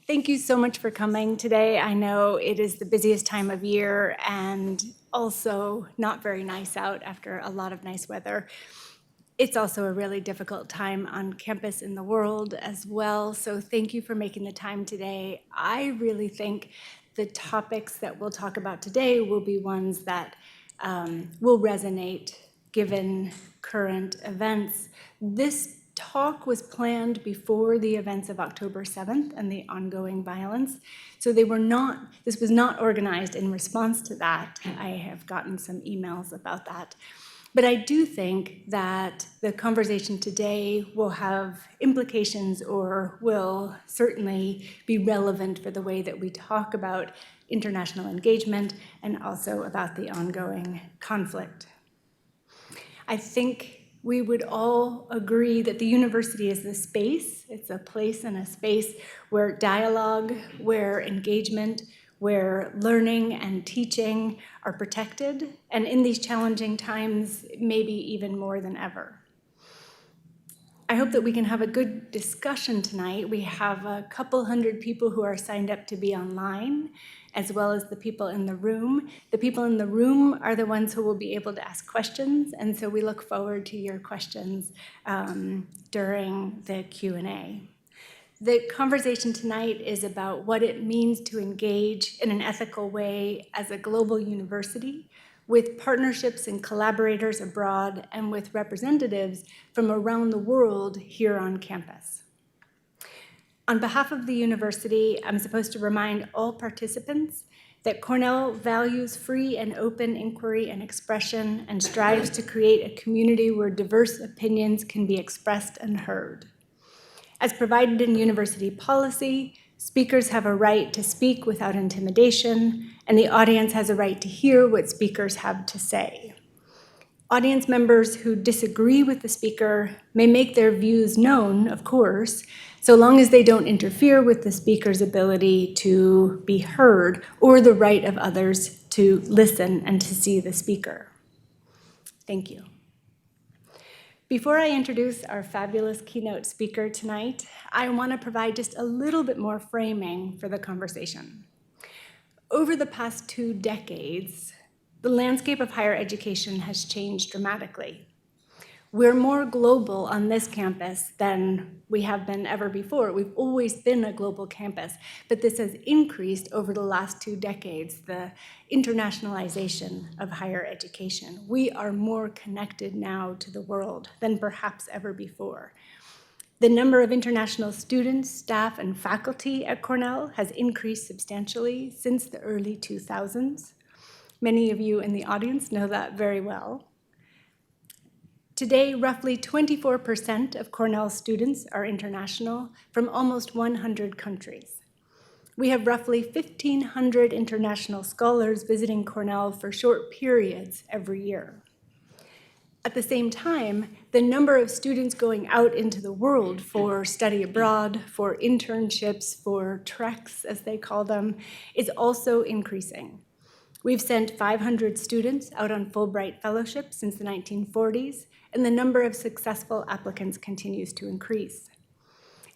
Thank you so much for coming today. I know it is the busiest time of year and also not very nice out after a lot of nice weather. It's also a really difficult time on campus in the world as well, so thank you for making the time today. I really think the topics that we'll talk about today will be ones that will resonate given current events. This talk was planned before the events of October 7th and the ongoing violence. So this was not organized in response to that. I have gotten some emails about that. But I do think that the conversation today will have implications or will certainly be relevant for the way that we talk about international engagement and also about the ongoing conflict. I think we would all agree that the university is the space. It's a place and a space where dialogue, where engagement, where learning and teaching are protected, and in these challenging times, maybe even more than ever. I hope that we can have a good discussion tonight. We have a couple hundred people who are signed up to be online, as well as the people in the room. The people in the room are the ones who will be able to ask questions, and so we look forward to your questions during the Q&A. The conversation tonight is about what it means to engage in an ethical way as a global university with partnerships and collaborators abroad and with representatives from around the world here on campus. On behalf of the university, I'm supposed to remind all participants that Cornell values free and open inquiry and expression and strives to create a community where diverse opinions can be expressed and heard. As provided in university policy, speakers have a right to speak without intimidation, and the audience has a right to hear what speakers have to say. Audience members who disagree with the speaker may make their views known, of course, so long as they don't interfere with the speaker's ability to be heard or the right of others to listen and to see the speaker. Thank you. Before I introduce our fabulous keynote speaker tonight, I want to provide just a little bit more framing for the conversation. Over the past 2 decades, the landscape of higher education has changed dramatically. We're more global on this campus than we have been ever before. We've always been a global campus, but this has increased over the last 2 decades, the internationalization of higher education. We are more connected now to the world than perhaps ever before. The number of international students, staff, and faculty at Cornell has increased substantially since the early 2000s. Many of you in the audience know that very well. Today, roughly 24% of Cornell students are international from almost 100 countries. We have roughly 1,500 international scholars visiting Cornell for short periods every year. At the same time, the number of students going out into the world for study abroad, for internships, for treks, as they call them, is also increasing. We've sent 500 students out on Fulbright fellowships since the 1940s, and the number of successful applicants continues to increase.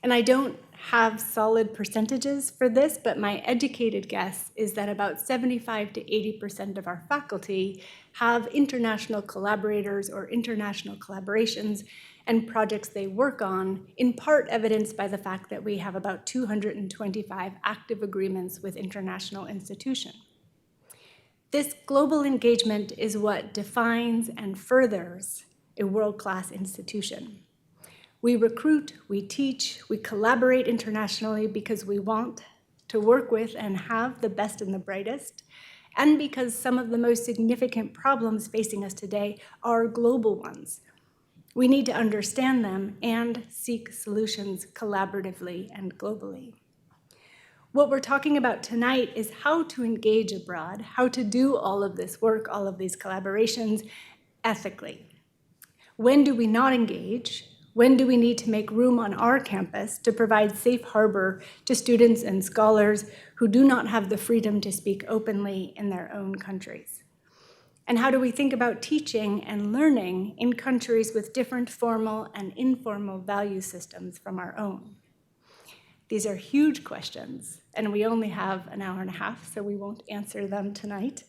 And I don't have solid percentages for this, but my educated guess is that about 75 to 80% of our faculty have international collaborators or international collaborations and projects they work on, in part evidenced by the fact that we have about 225 active agreements with international institutions. This global engagement is what defines and furthers a world-class institution. We recruit, we teach, we collaborate internationally because we want to work with and have the best and the brightest, and because some of the most significant problems facing us today are global ones. We need to understand them and seek solutions collaboratively and globally. What we're talking about tonight is how to engage abroad, how to do all of this work, all of these collaborations ethically. When do we not engage? When do we need to make room on our campus to provide safe harbor to students and scholars who do not have the freedom to speak openly in their own countries? And how do we think about teaching and learning in countries with different formal and informal value systems from our own? These are huge questions, and we only have an hour and a half, so we won't answer them tonight.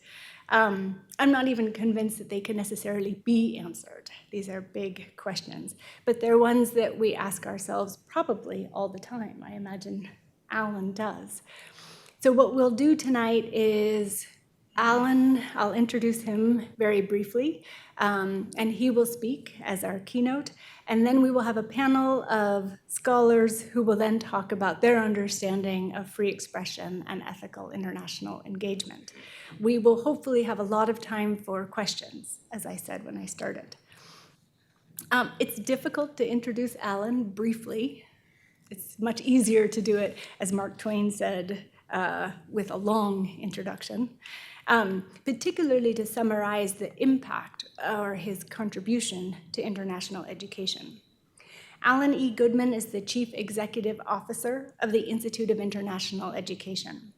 I'm not even convinced that they can necessarily be answered. These are big questions, but they're ones that we ask ourselves probably all the time. I imagine Allan does. So what we'll do tonight is Allan, I'll introduce him very briefly, and he will speak as our keynote, and then we will have a panel of scholars who will then talk about their understanding of free expression and ethical international engagement. We will hopefully have a lot of time for questions, as I said when I started. It's difficult to introduce Allan briefly. It's much easier to do it, as Mark Twain said, with a long introduction, particularly to summarize the impact or his contribution to international education. Allan E. Goodman is the Chief Executive Officer of the Institute of International Education.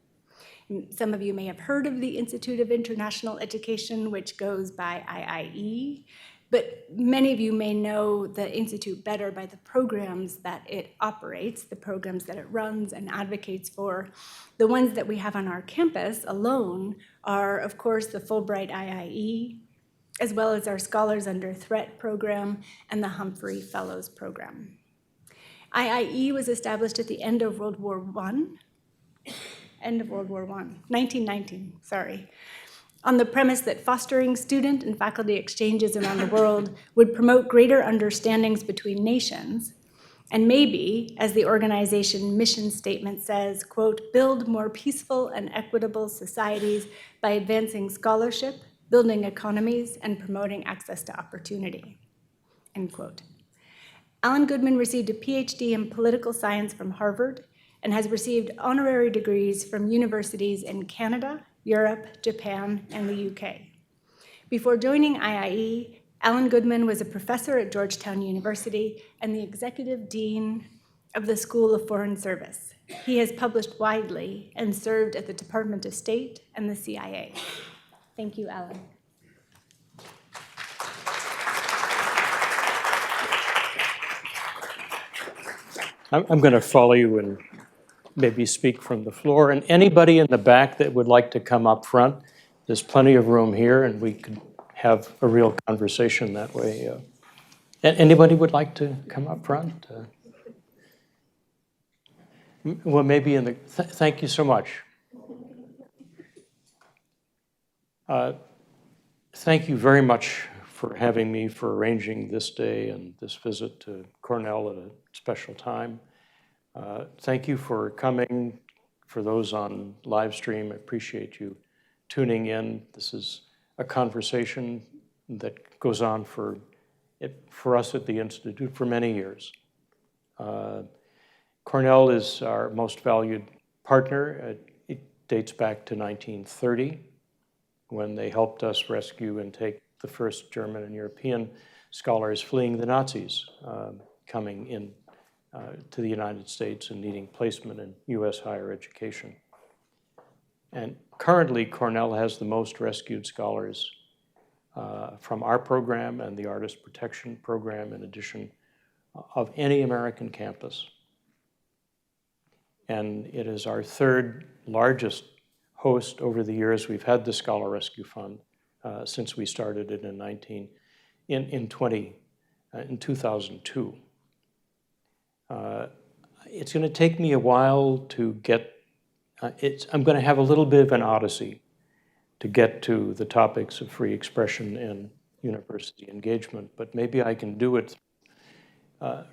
Some of you may have heard of the Institute of International Education, which goes by IIE, but many of you may know the Institute better by the programs that it operates, the programs that it runs and advocates for. The ones that we have on our campus alone are, of course, the Fulbright IIE, as well as our Scholars Under Threat program and the Humphrey Fellows program. IIE was established at the end of World War I, 1919, sorry, on the premise that fostering student and faculty exchanges around the world would promote greater understandings between nations, and maybe, as the organization mission statement says, quote, build more peaceful and equitable societies by advancing scholarship, building economies, and promoting access to opportunity, end quote. Allan Goodman received a PhD in political science from Harvard and has received honorary degrees from universities in Canada, Europe, Japan, and the UK. Before joining IIE, Allan Goodman was a professor at Georgetown University and the executive dean of the School of Foreign Service. He has published widely and served at the Department of State and the CIA. Thank you, Allan. I'm going to follow you and maybe speak from the floor. And anybody in the back that would like to come up front, there's plenty of room here, and we could have a real conversation that way. Anybody would like to come up front? Well, maybe in the, thank you so much. Thank you very much for having me, for arranging this day and this visit to Cornell at a special time. Thank you for coming. For those on live stream, I appreciate you tuning in. This is a conversation that goes on for us at the Institute for many years. Cornell is our most valued partner. It dates back to 1930, when they helped us rescue and take the first German and European scholars fleeing the Nazis, coming in to the United States and needing placement in US higher education. And currently, Cornell has the most rescued scholars from our program and the Artist Protection Program, in addition, of any American campus. And it is our third largest host over the years. We've had the Scholar Rescue Fund since we started it in 2002. It's going to take me a while to get, I'm going to have a little bit of an odyssey to get to the topics of free expression and university engagement, but maybe I can do it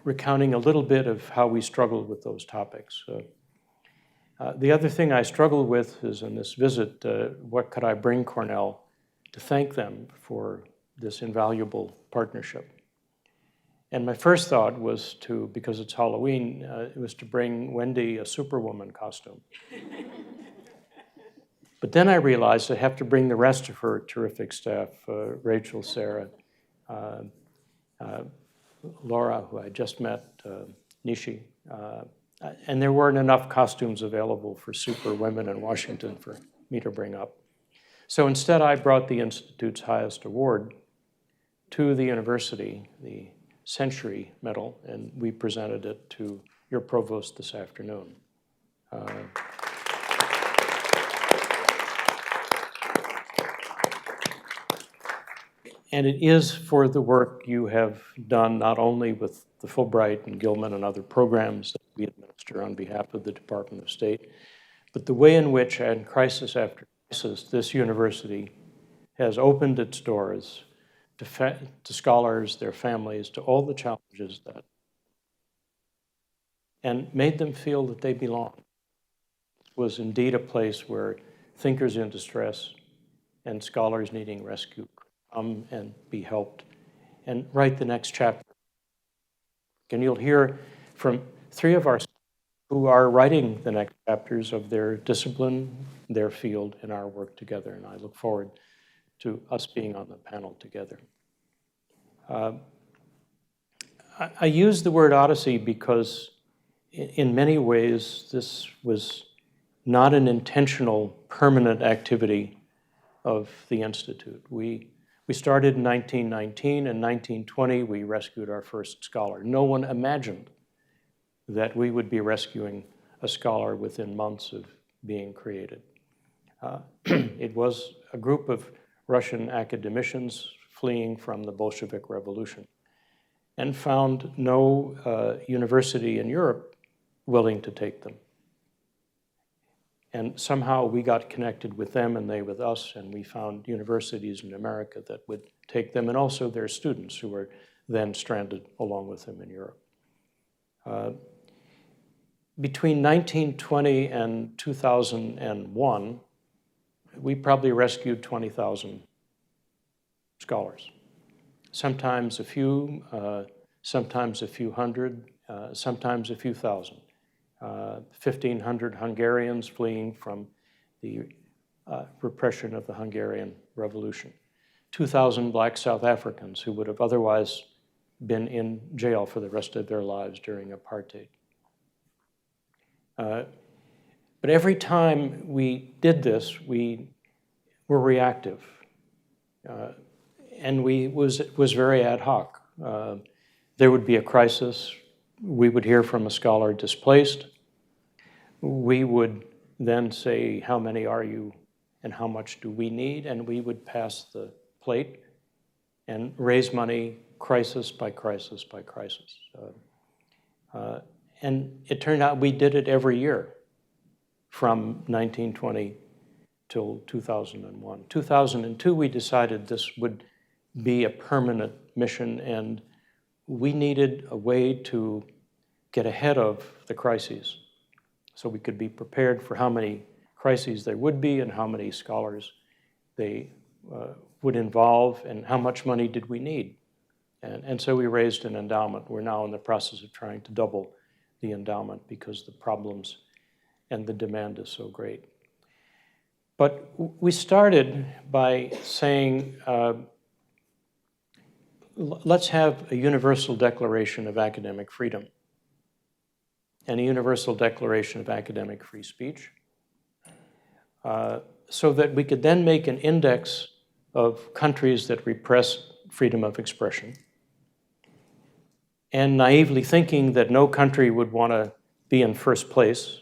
recounting a little bit of how we struggled with those topics. The other thing I struggled with is in this visit, what could I bring Cornell to thank them for this invaluable partnership? And my first thought was to, because it's Halloween, it was to bring Wendy a Superwoman costume. But then I realized I have to bring the rest of her terrific staff, Rachel, Sarah, Laura, who I just met, Nishi. And there weren't enough costumes available for Superwomen in Washington for me to bring up. So instead, I brought the Institute's highest award to the university, the Century Medal, and we presented it to your provost this afternoon. And it is for the work you have done, not only with the Fulbright and Gilman and other programs that we administer on behalf of the Department of State, but the way in which, in crisis after crisis, this university has opened its doors to scholars, their families, to all the challenges that, and made them feel that they belong. It was indeed a place where thinkers in distress and scholars needing rescue come and be helped and write the next chapter. And you'll hear from three of our who are writing the next chapters of their discipline, their field, and our work together. And I look forward to us being on the panel together. I use the word odyssey because in many ways this was not an intentional, permanent activity of the Institute. We started in 1919. In 1920, we rescued our first scholar. No one imagined that we would be rescuing a scholar within months of being created. It was a group of Russian academicians fleeing from the Bolshevik Revolution and found no university in Europe willing to take them. And somehow we got connected with them and they with us, and we found universities in America that would take them, and also their students who were then stranded along with them in Europe. Between 1920 and 2001, we probably rescued 20,000 scholars. Sometimes a few, sometimes a few hundred, sometimes a few thousand. 1,500 Hungarians fleeing from the repression of the Hungarian Revolution. 2,000 black South Africans who would have otherwise been in jail for the rest of their lives during apartheid. But every time we did this, we were reactive. And it was very ad hoc. There would be a crisis. We would hear from a scholar displaced. We would then say, how many are you and how much do we need? And we would pass the plate and raise money crisis by crisis by crisis. And it turned out we did it every year from 1920 till 2001. 2002, we decided this would be a permanent mission, and we needed a way to get ahead of the crises so we could be prepared for how many crises there would be and how many scholars they would involve and how much money did we need. And so we raised an endowment. We're now in the process of trying to double the endowment because the problems and the demand is so great. But we started by saying, let's have a universal declaration of academic freedom and a universal declaration of academic free speech so that we could then make an index of countries that repress freedom of expression, and naively thinking that no country would want to be in first place,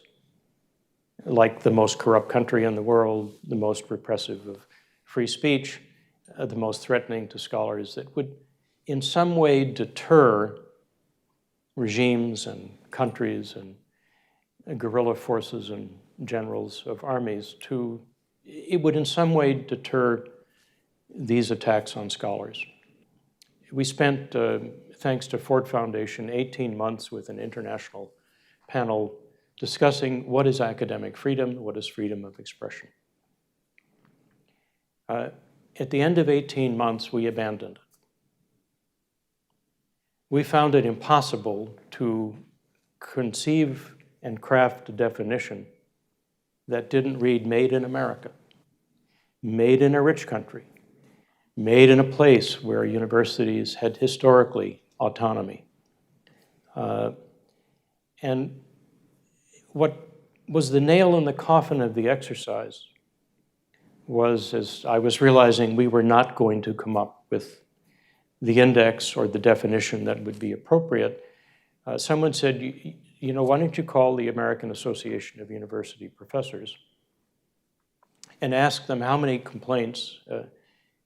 like the most corrupt country in the world, the most repressive of free speech, the most threatening to scholars, that would in some way deter regimes and countries and guerrilla forces and generals of armies it would in some way deter these attacks on scholars. We spent, thanks to Ford Foundation, 18 months with an international panel discussing what is academic freedom, what is freedom of expression. At the end of 18 months, we abandoned it. We found it impossible to conceive and craft a definition that didn't read made in America, made in a rich country, made in a place where universities had historically autonomy. And what was the nail in the coffin of the exercise was, as I was realizing we were not going to come up with the index or the definition that would be appropriate, someone said, you know, why don't you call the American Association of University Professors and ask them how many complaints,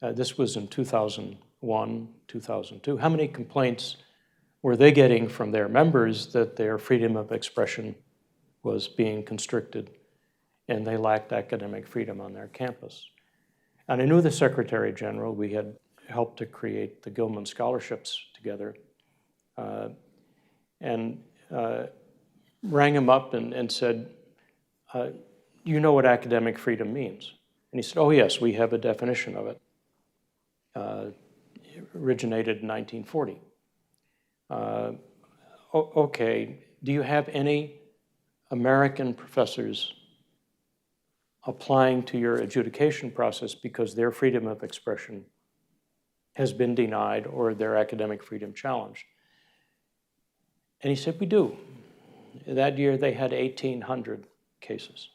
this was in 2001, 2002, how many complaints were they getting from their members that their freedom of expression was being constricted and they lacked academic freedom on their campus. And I knew the Secretary General. We had helped to create the Gilman Scholarships together, and rang him up and said, you know what academic freedom means? And he said, oh yes, we have a definition of it. It originated in 1940. Okay, do you have any American professors applying to your adjudication process because their freedom of expression has been denied or their academic freedom challenged? And he said, we do. That year they had 1,800 cases.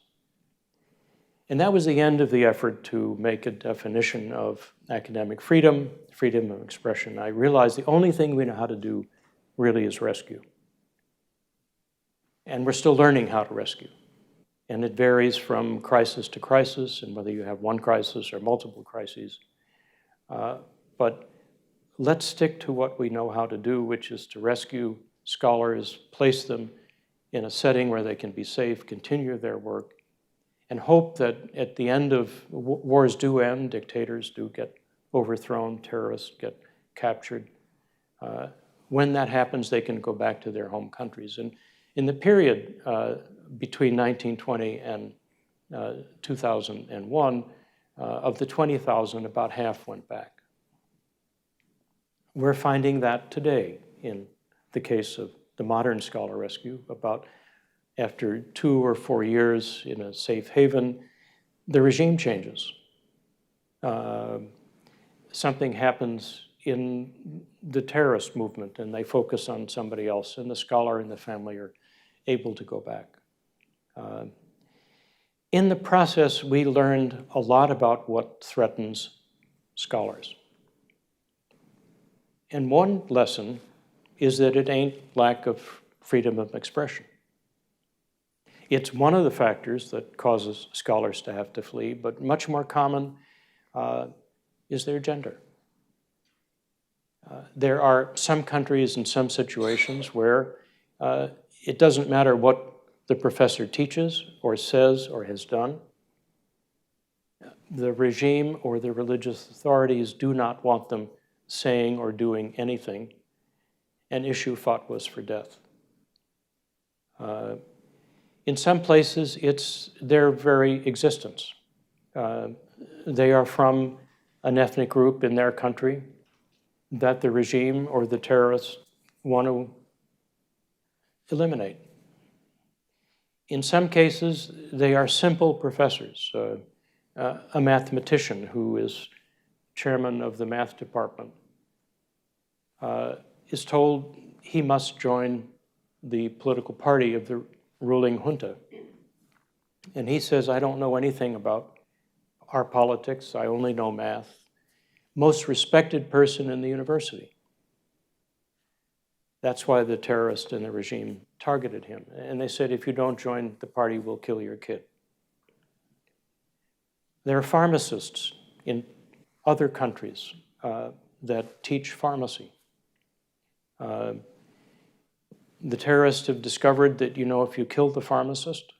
And that was the end of the effort to make a definition of academic freedom, freedom of expression. I realized the only thing we know how to do really is rescue. And we're still learning how to rescue. And it varies from crisis to crisis, and whether you have one crisis or multiple crises. But let's stick to what we know how to do, which is to rescue scholars, place them in a setting where they can be safe, continue their work, and hope that at the end of wars do end, dictators do get overthrown, terrorists get captured. When that happens, they can go back to their home countries. And in the period between 1920 and 2001, of the 20,000, about half went back. We're finding that today in the case of the modern scholar rescue. About after 2 or 4 years in a safe haven, the regime changes. Something happens in the terrorist movement and they focus on somebody else, and the scholar and the family are able to go back. In the process, we learned a lot about what threatens scholars. And one lesson is that it ain't lack of freedom of expression. It's one of the factors that causes scholars to have to flee, but much more common is their gender. There are some countries and some situations where it doesn't matter what the professor teaches or says or has done. The regime or the religious authorities do not want them saying or doing anything and issue fatwas for death. In some places, it's their very existence. They are from an ethnic group in their country that the regime or the terrorists want to eliminate. In some cases, they are simple professors. A mathematician who is chairman of the math department is told he must join the political party of the ruling junta. And he says, I don't know anything about our politics, I only know math. Most respected person in the university. That's why the terrorist and the regime targeted him. And they said, if you don't join the party, we'll kill your kid. There are pharmacists in other countries that teach pharmacy. The terrorists have discovered that, you know, if you kill the pharmacist,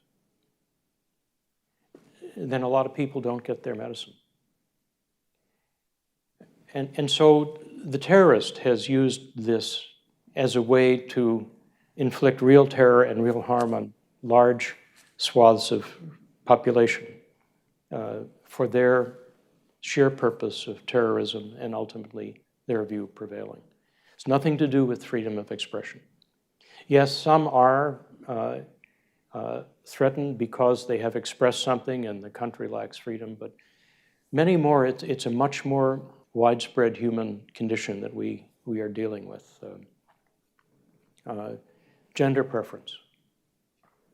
then a lot of people don't get their medicine. And so the terrorist has used this as a way to inflict real terror and real harm on large swaths of population for their sheer purpose of terrorism and ultimately their view prevailing. It's nothing to do with freedom of expression. Yes, some are threatened because they have expressed something and the country lacks freedom, but many more, it's a much more widespread human condition that we are dealing with. Gender preference,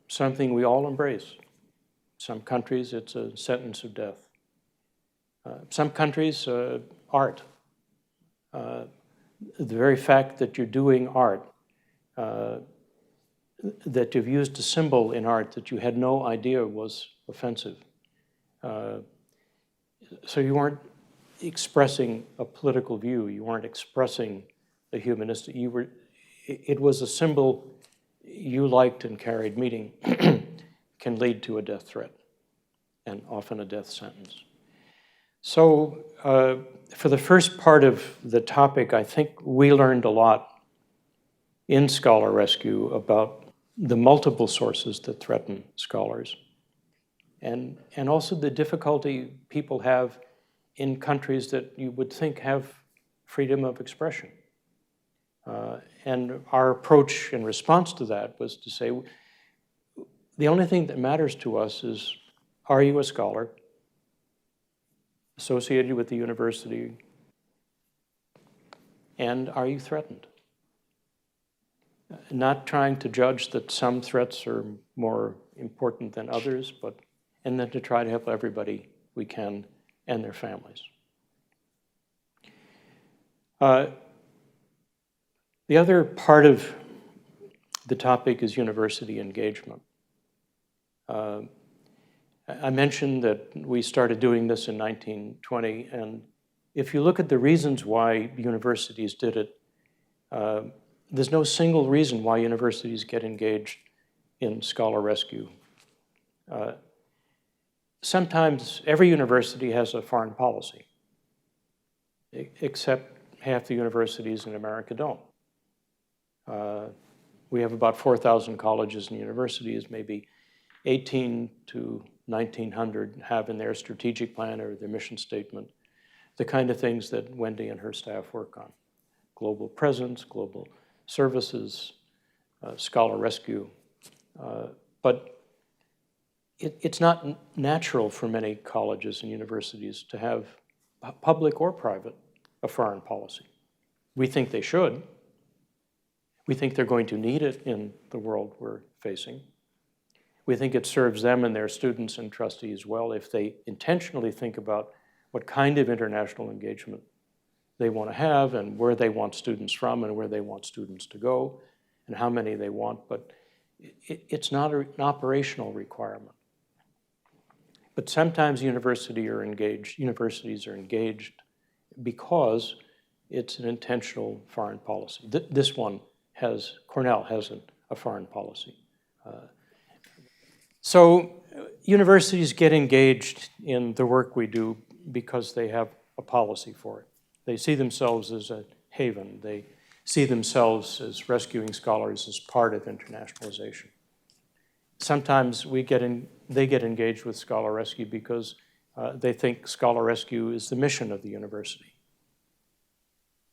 something we all embrace. Some countries, it's a sentence of death. Some countries, art. The very fact that you're doing art, that you've used a symbol in art that you had no idea was offensive. So you weren't expressing a political view. You weren't expressing a humanistic. It was a symbol you liked and carried, meaning can lead to a death threat and often a death sentence. So for the first part of the topic, I think we learned a lot in Scholar Rescue about the multiple sources that threaten scholars, and also the difficulty people have in countries that you would think have freedom of expression. And our approach in response to that was to say, the only thing that matters to us is, are you a scholar associated with the university, and are you threatened? Not trying to judge that some threats are more important than others, and then to try to help everybody we can and their families. The other part of the topic is university engagement. I mentioned that we started doing this in 1920, and if you look at the reasons why universities did it, there's no single reason why universities get engaged in scholar rescue. Sometimes every university has a foreign policy, except half the universities in America don't. We have about 4,000 colleges and universities, maybe 18 to 1,900 have in their strategic plan or their mission statement the kind of things that Wendy and her staff work on: global presence, global services, scholar rescue. But it's not natural for many colleges and universities to have, public or private, a foreign policy. We think they should. We think they're going to need it in the world we're facing. We think it serves them and their students and trustees well if they intentionally think about what kind of international engagement they want to have and where they want students from and where they want students to go and how many they want, but it's not an operational requirement. But sometimes universities are engaged because it's an intentional foreign policy. This one Cornell has a foreign policy. So universities get engaged in the work we do because they have a policy for it. They see themselves as a haven. They see themselves as rescuing scholars as part of internationalization. Sometimes they get engaged with scholar rescue because they think scholar rescue is the mission of the university.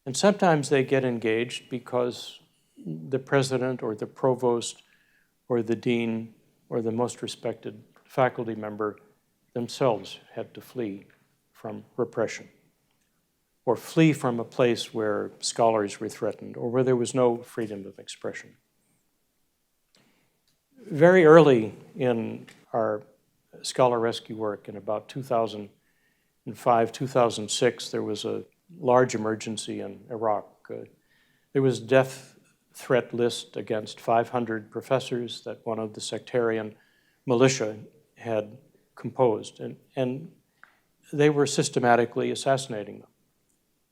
And sometimes they get engaged because the president or the provost or the dean or the most respected faculty member themselves had to flee from repression or flee from a place where scholars were threatened or where there was no freedom of expression. Very early in our scholar rescue work, in about 2005, 2006, there was a large emergency in Iraq. There was a death threat list against 500 professors that one of the sectarian militia had composed, and they were systematically assassinating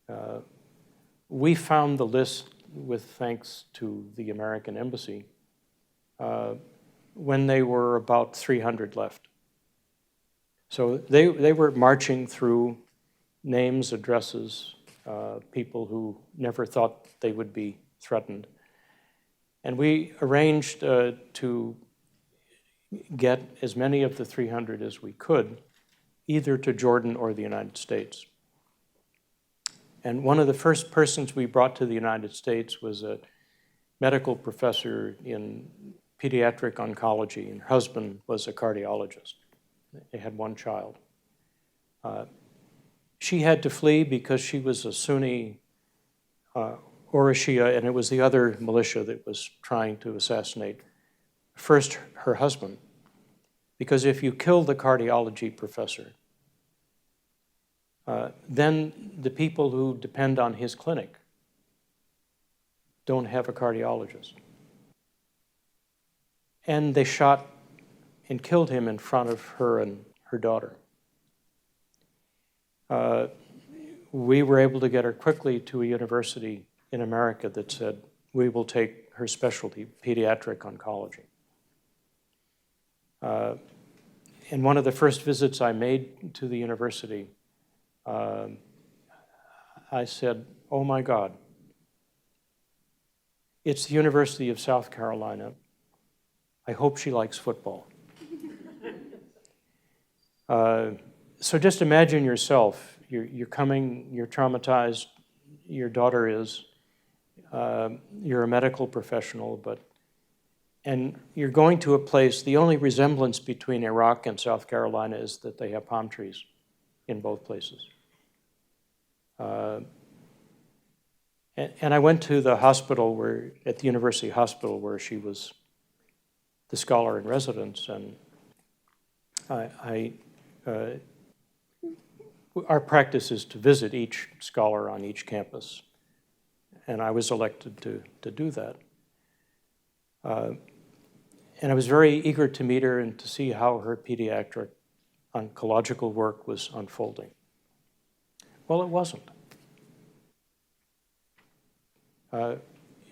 them. We found the list with thanks to the American embassy when they were about 300 left. So they were marching through names, addresses, people who never thought they would be threatened. And we arranged to get as many of the 300 as we could, either to Jordan or the United States. And one of the first persons we brought to the United States was a medical professor in pediatric oncology, and her husband was a cardiologist. They had one child. She had to flee because she was a Sunni or a Shia, and it was the other militia that was trying to assassinate first her husband. Because if you kill the cardiology professor, then the people who depend on his clinic don't have a cardiologist. And they shot and killed him in front of her and her daughter. We were able to get her quickly to a university in America that said, we will take her specialty, pediatric oncology. And one of the first visits I made to the university, I said, oh my God, it's the University of South Carolina. I hope she likes football. So just imagine yourself, you're coming, you're traumatized, your daughter is, you're a medical professional, and you're going to a place, the only resemblance between Iraq and South Carolina is that they have palm trees in both places. And I went to the hospital at the university hospital where she was the scholar in residence, and our practice is to visit each scholar on each campus, and I was elected to do that. And I was very eager to meet her and to see how her pediatric oncological work was unfolding. Well, it wasn't.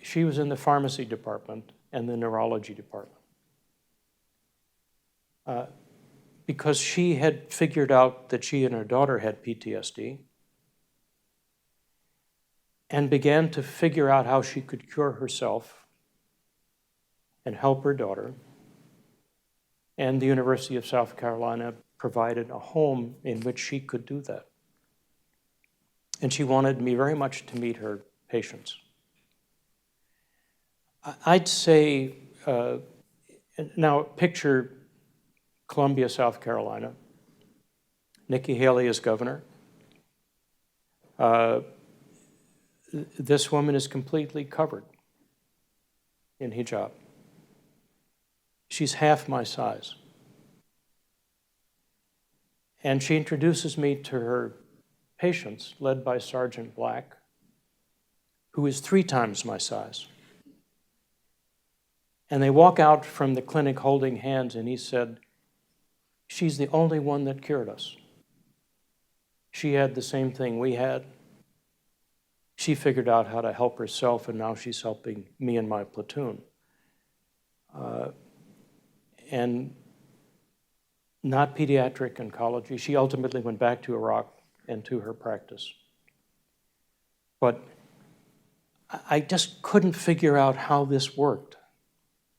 She was in the pharmacy department and the neurology department. Because she had figured out that she and her daughter had PTSD and began to figure out how she could cure herself and help her daughter. And the University of South Carolina provided a home in which she could do that. And she wanted me very much to meet her patients. I'd say, now picture Columbia, South Carolina. Nikki Haley is governor. This woman is completely covered in hijab. She's half my size. And she introduces me to her patients, led by Sergeant Black, who is 3 times my size. And they walk out from the clinic holding hands, and he said, she's the only one that cured us. She had the same thing we had. She figured out how to help herself, and now she's helping me and my platoon. And not pediatric oncology. She ultimately went back to Iraq and to her practice. But I just couldn't figure out how this worked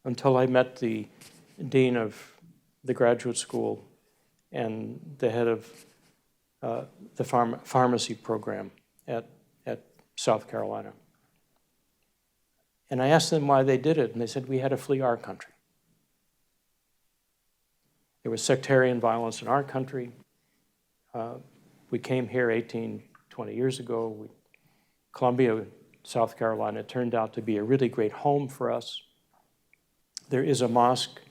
until I met the dean of the graduate school and the head of the pharmacy program at South Carolina. And I asked them why they did it, and they said, we had to flee our country. There was sectarian violence in our country. We came here 18, 20 years ago. Columbia, South Carolina turned out to be a really great home for us. There is a mosque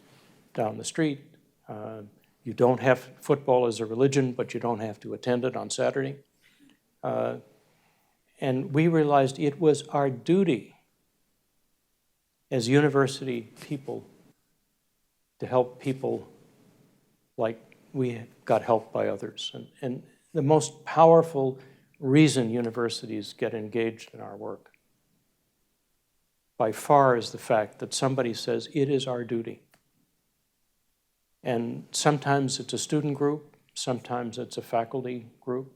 down the street. You don't have football as a religion, but you don't have to attend it on Saturday. And we realized it was our duty as university people to help people like we got helped by others. And the most powerful reason universities get engaged in our work by far is the fact that somebody says it is our duty. And sometimes it's a student group, sometimes it's a faculty group.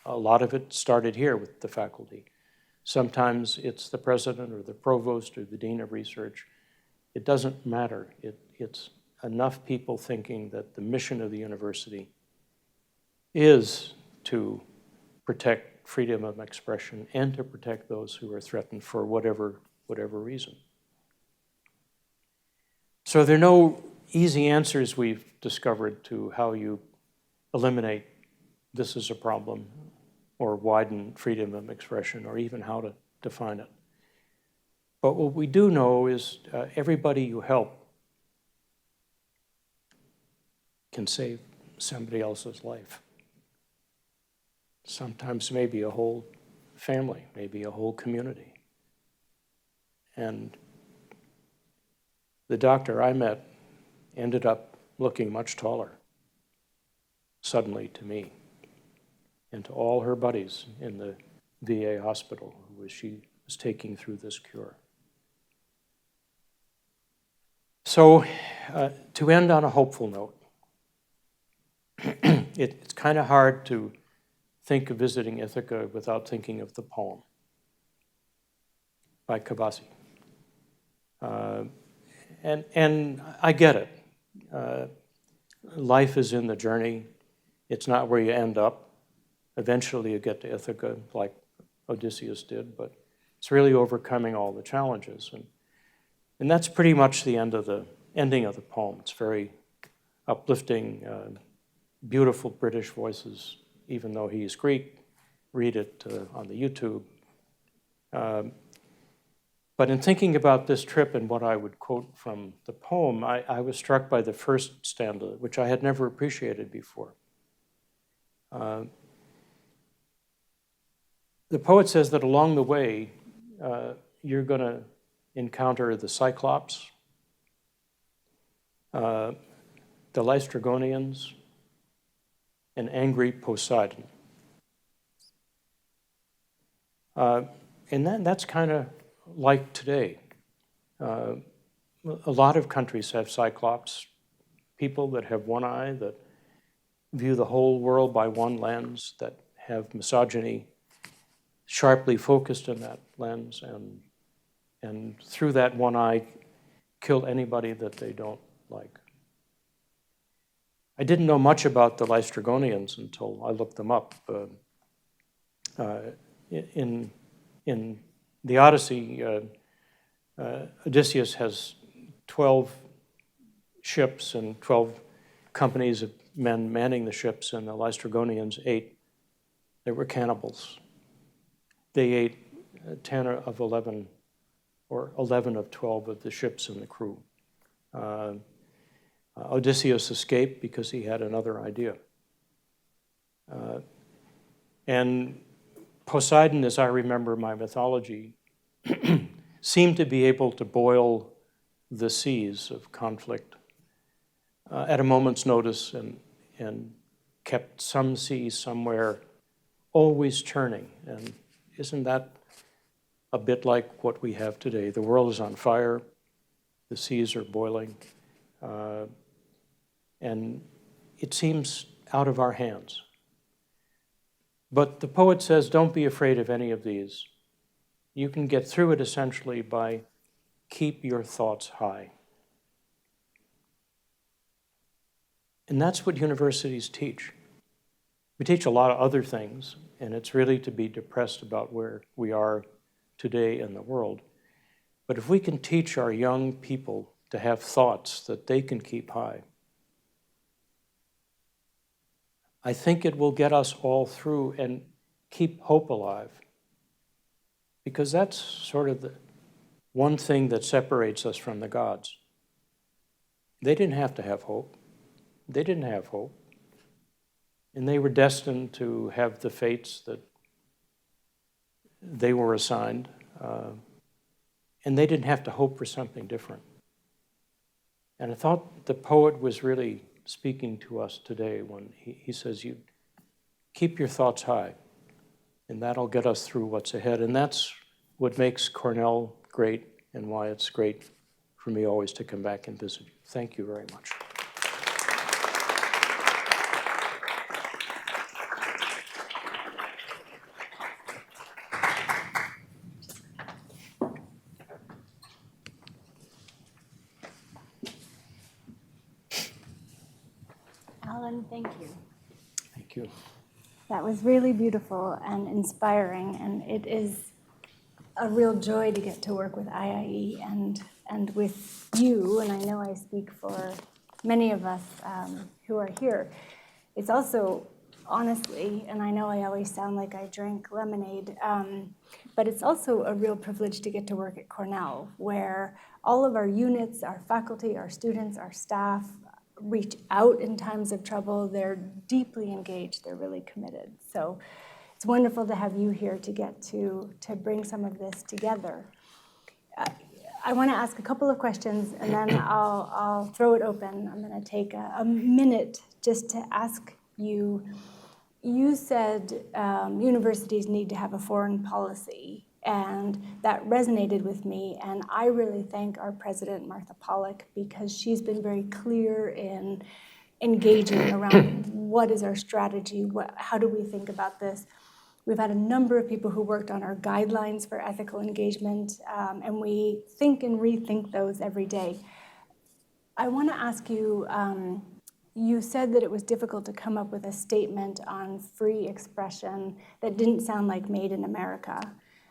A lot of it started here with the faculty. Sometimes it's the president or the provost or the dean of research. It doesn't matter. It's enough people thinking that the mission of the university is to protect freedom of expression and to protect those who are threatened for whatever reason. So there are no easy answers we've discovered to how you eliminate this is a problem or widen freedom of expression or even how to define it. But what we do know is everybody you help can save somebody else's life. Sometimes maybe a whole family, maybe a whole community. And The doctor I met ended up looking much taller, suddenly to me, and to all her buddies in the VA hospital who she was taking through this cure. So, to end on a hopeful note, it's kind of hard to think of visiting Ithaca without thinking of the poem by Kavasi. And I get it. Life is in the journey. It's not where you end up. Eventually you get to Ithaca like Odysseus did, but it's really overcoming all the challenges. And that's pretty much the ending of the poem. It's very uplifting, beautiful British voices, even though he is Greek. Read it on the YouTube. But in thinking about this trip and what I would quote from the poem, I was struck by the first stanza, which I had never appreciated before. The poet says that along the way, you're going to encounter the Cyclops, the Laestrygonians, and angry Poseidon. And that's kind of like today. A lot of countries have Cyclops, people that have one eye, that view the whole world by one lens, that have misogyny sharply focused in that lens, and through that one eye, kill anybody that they don't like. I didn't know much about the Laestrygonians until I looked them up. In the Odyssey, Odysseus has 12 ships and 12 companies of men manning the ships, and the Laestrygonians ate. They were cannibals. They ate 10 of 11, or 11 of 12 of the ships and the crew. Odysseus escaped because he had another idea. And Poseidon, as I remember my mythology, seemed to be able to boil the seas of conflict at a moment's notice, and kept some sea somewhere always turning. And isn't that a bit like what we have today? The world is on fire, the seas are boiling, and it seems out of our hands. But the poet says, don't be afraid of any of these. You can get through it essentially by keep your thoughts high. And that's what universities teach. We teach a lot of other things, and it's really to be depressed about where we are today in the world. But if we can teach our young people to have thoughts that they can keep high, I think it will get us all through and keep hope alive. Because that's sort of the one thing that separates us from the gods. They didn't have to have hope. They didn't have hope. And they were destined to have the fates that they were assigned. And they didn't have to hope for something different. And I thought the poet was really speaking to us today when he says, you keep your thoughts high, and that'll get us through what's ahead. And that's what makes Cornell great, and why it's great for me always to come back and visit you. Thank you very much. Allan, thank you. Thank you. That was really beautiful and inspiring, and it is a real joy to get to work with IIE and with you, and I know I speak for many of us who are here. It's also, honestly, and I know I always sound like I drank lemonade, but it's also a real privilege to get to work at Cornell, where all of our units, our faculty, our students, our staff reach out in times of trouble. They're deeply engaged. They're really committed. So it's wonderful to have you here to get to bring some of this together. I want to ask a couple of questions, and then I'll throw it open. I'm going to take a minute just to ask you. You said universities need to have a foreign policy, and that resonated with me. And I really thank our president, Martha Pollack, because she's been very clear in engaging around what is our strategy, how do we think about this. We've had a number of people who worked on our guidelines for ethical engagement, and we think and rethink those every day. I want to ask you, you said that it was difficult to come up with a statement on free expression that didn't sound like made in America.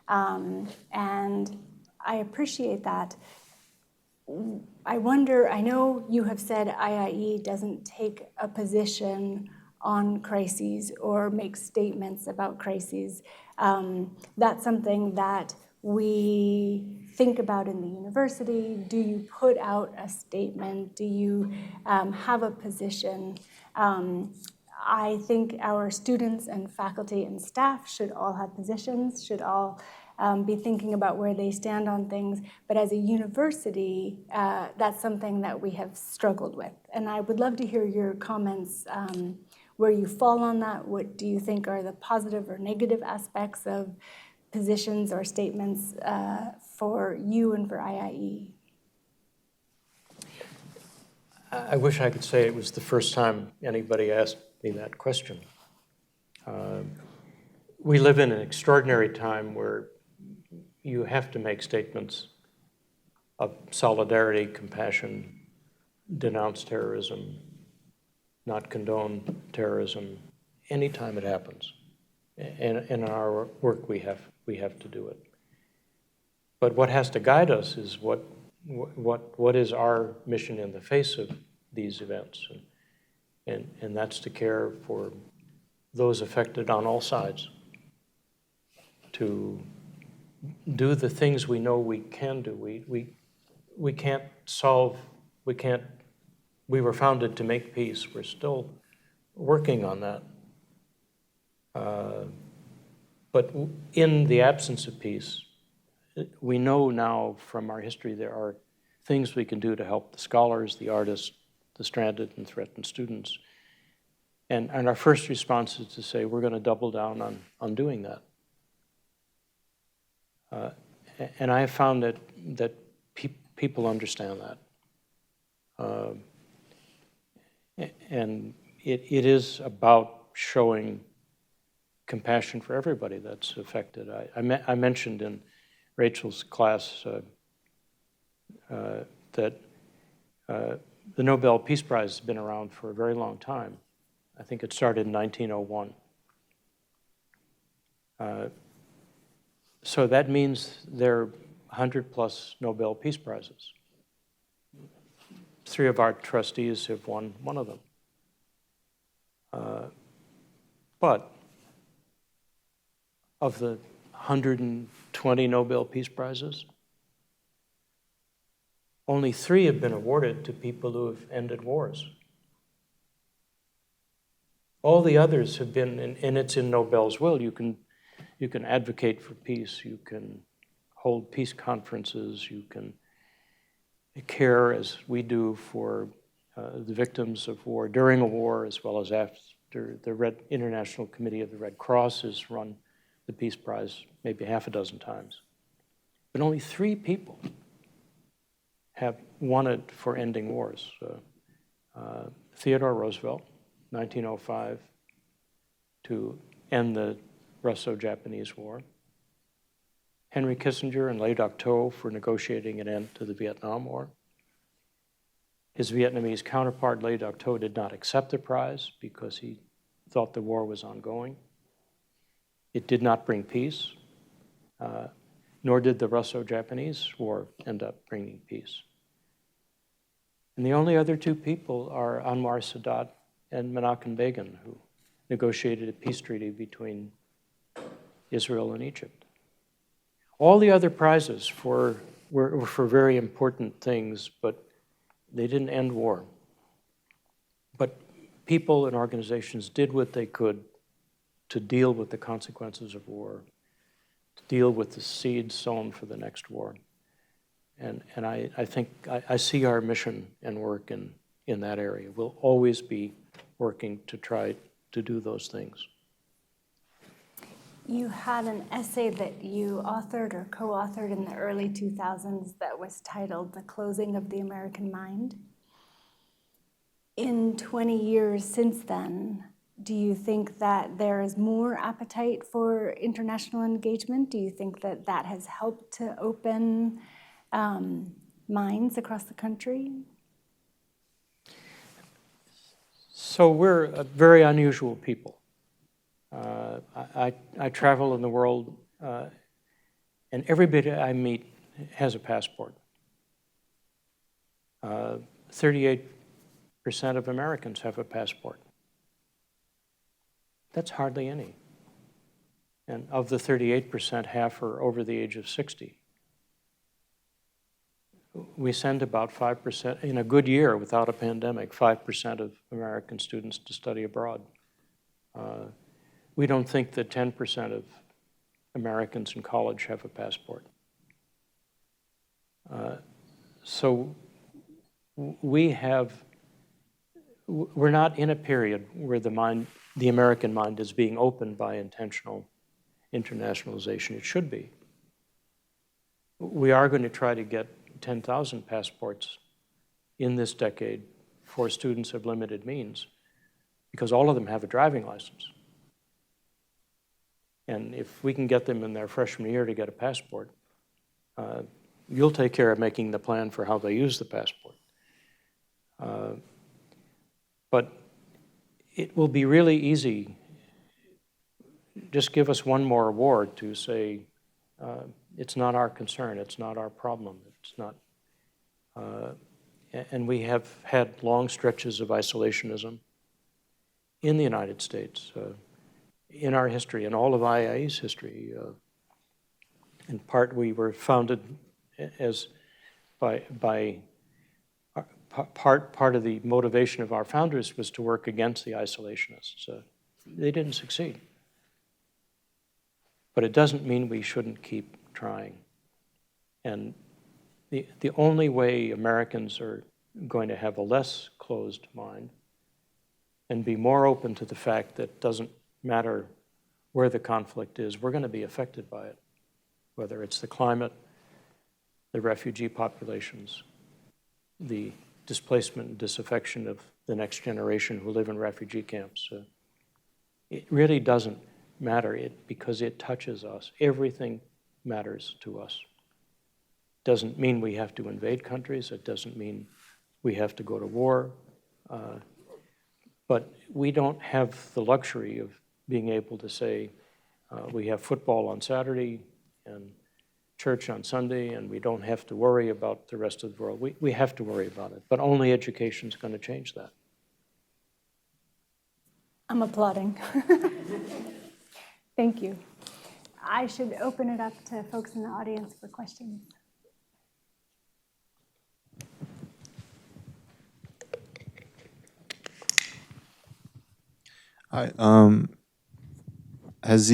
And I appreciate that. I wonder, I know you have said IIE doesn't take a position on crises or make statements about crises. That's something that we think about in the university. Do you put out a statement? Do you have a position? I think our students and faculty and staff should all have positions, should all be thinking about where they stand on things. But as a university, that's something that we have struggled with. And I would love to hear your comments where you fall on that. What do you think are the positive or negative aspects of positions or statements for you and for IIE? I wish I could say it was the first time anybody asked me that question. We live in an extraordinary time where you have to make statements of solidarity, compassion, denounce terrorism, not condone terrorism, anytime it happens. And in our work, we have to do it. But what has to guide us is what is our mission in the face of these events, and that's to care for those affected on all sides, to do the things we know we can do. We can't solve. We were founded to make peace. We're still working on that. But in the absence of peace, we know now from our history there are things we can do to help the scholars, the artists, the stranded and threatened students. And our first response is to say we're going to double down on doing that. And I have found that people understand that. And it is about showing compassion for everybody that's affected. I mentioned in Rachel's class that the Nobel Peace Prize has been around for a very long time. I think it started in 1901. So that means there are 100+ Nobel Peace Prizes. 3 of our trustees have won one of them. But of the 120 Nobel Peace Prizes, only 3 have been awarded to people who have ended wars. All the others have been, and it's in Nobel's will, you can advocate for peace, you can hold peace conferences, you can care, as we do, for the victims of war during a war, as well as after. The International Committee of the Red Cross has run the Peace Prize maybe half a dozen times. But only 3 people have won it for ending wars. Theodore Roosevelt, 1905, to end the Russo-Japanese War. Henry Kissinger and Le Duc Tho for negotiating an end to the Vietnam War. His Vietnamese counterpart, Le Duc Tho, did not accept the prize because he thought the war was ongoing. It did not bring peace, nor did the Russo-Japanese War end up bringing peace. And the only other 2 people are Anwar Sadat and Menachem Begin, who negotiated a peace treaty between Israel and Egypt. All the other prizes were for very important things, but they didn't end war. But people and organizations did what they could to deal with the consequences of war, to deal with the seeds sown for the next war. And I think I see our mission and work in that area. We'll always be working to try to do those things. You had an essay that you authored or co-authored in the early 2000s that was titled "The Closing of the American Mind." In 20 years since then, do you think that there is more appetite for international engagement? Do you think that that has helped to open minds across the country? So we're a very unusual people. I travel in the world, and everybody I meet has a passport. 38% of Americans have a passport. That's hardly any. And of the 38%, half are over the age of 60. We send about 5%, in a good year without a pandemic, 5% of American students to study abroad. We don't think that 10% of Americans in college have a passport. So we're not in a period where the American mind is being opened by intentional internationalization. It should be. We are going to try to get 10,000 passports in this decade for students of limited means, because all of them have a driving license. And if we can get them in their freshman year to get a passport, you'll take care of making the plan for how they use the passport. But it will be really easy. Just give us one more award to say, it's not our concern, it's not our problem, it's not. And we have had long stretches of isolationism in the United States, in our history, in all of IIE's history. In part, we were founded as part of the motivation of our founders was to work against the isolationists. They didn't succeed. But it doesn't mean we shouldn't keep trying. And the only way Americans are going to have a less closed mind and be more open to the fact that it doesn't matter where the conflict is, we're going to be affected by it, whether it's the climate, the refugee populations, the displacement and disaffection of the next generation who live in refugee camps. It really doesn't matter because it touches us. Everything matters to us. Doesn't mean we have to invade countries. It doesn't mean we have to go to war. But we don't have the luxury of being able to say we have football on Saturday and church on Sunday, and we don't have to worry about the rest of the world. We have to worry about it, but only education is going to change that. I'm applauding. Thank you. I should open it up to folks in the audience for questions. Hi. Has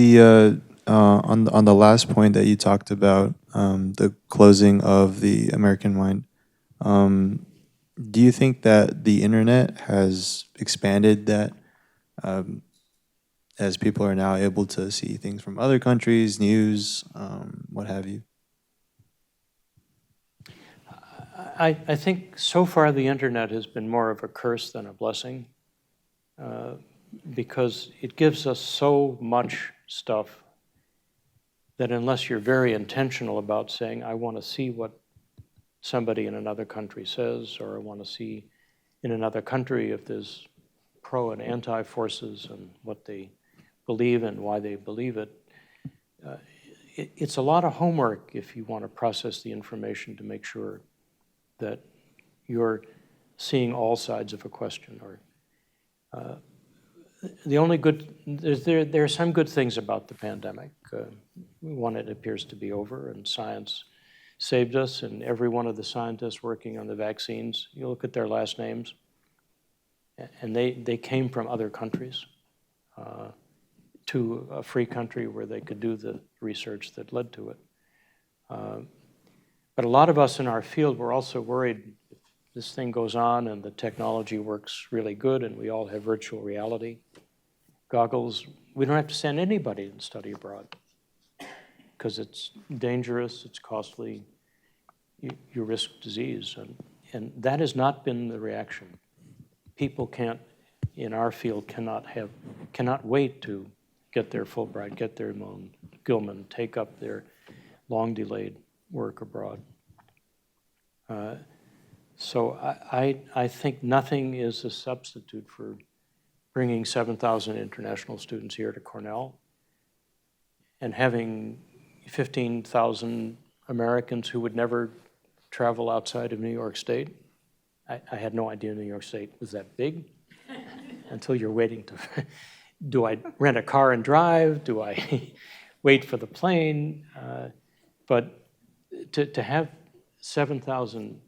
on the last point that you talked about, the closing of the American mind, do you think that the internet has expanded that, as people are now able to see things from other countries, news, what have you? I think so far the internet has been more of a curse than a blessing, because it gives us so much stuff that unless you're very intentional about saying, I want to see what somebody in another country says, or I want to see in another country if there's pro and anti forces and what they believe and why they believe it, it's a lot of homework if you want to process the information to make sure that you're seeing all sides of a question. Or the only good, there are some good things about the pandemic. One, it appears to be over, and science saved us, and every one of the scientists working on the vaccines, you look at their last names, and they came from other countries to a free country where they could do the research that led to it. But But a lot of us in our field were also worried if this thing goes on and the technology works really good and we all have virtual reality goggles, we don't have to send anybody to study abroad because it's dangerous, it's costly, you risk disease. And that has not been the reaction. People can't, in our field, cannot wait to get their Fulbright, get their Gilman, take up their long-delayed work abroad. So I think nothing is a substitute for bringing 7,000 international students here to Cornell and having 15,000 Americans who would never travel outside of New York State. I had no idea New York State was that big until you're waiting to, do I rent a car and drive? Do I wait for the plane? But to have 7,000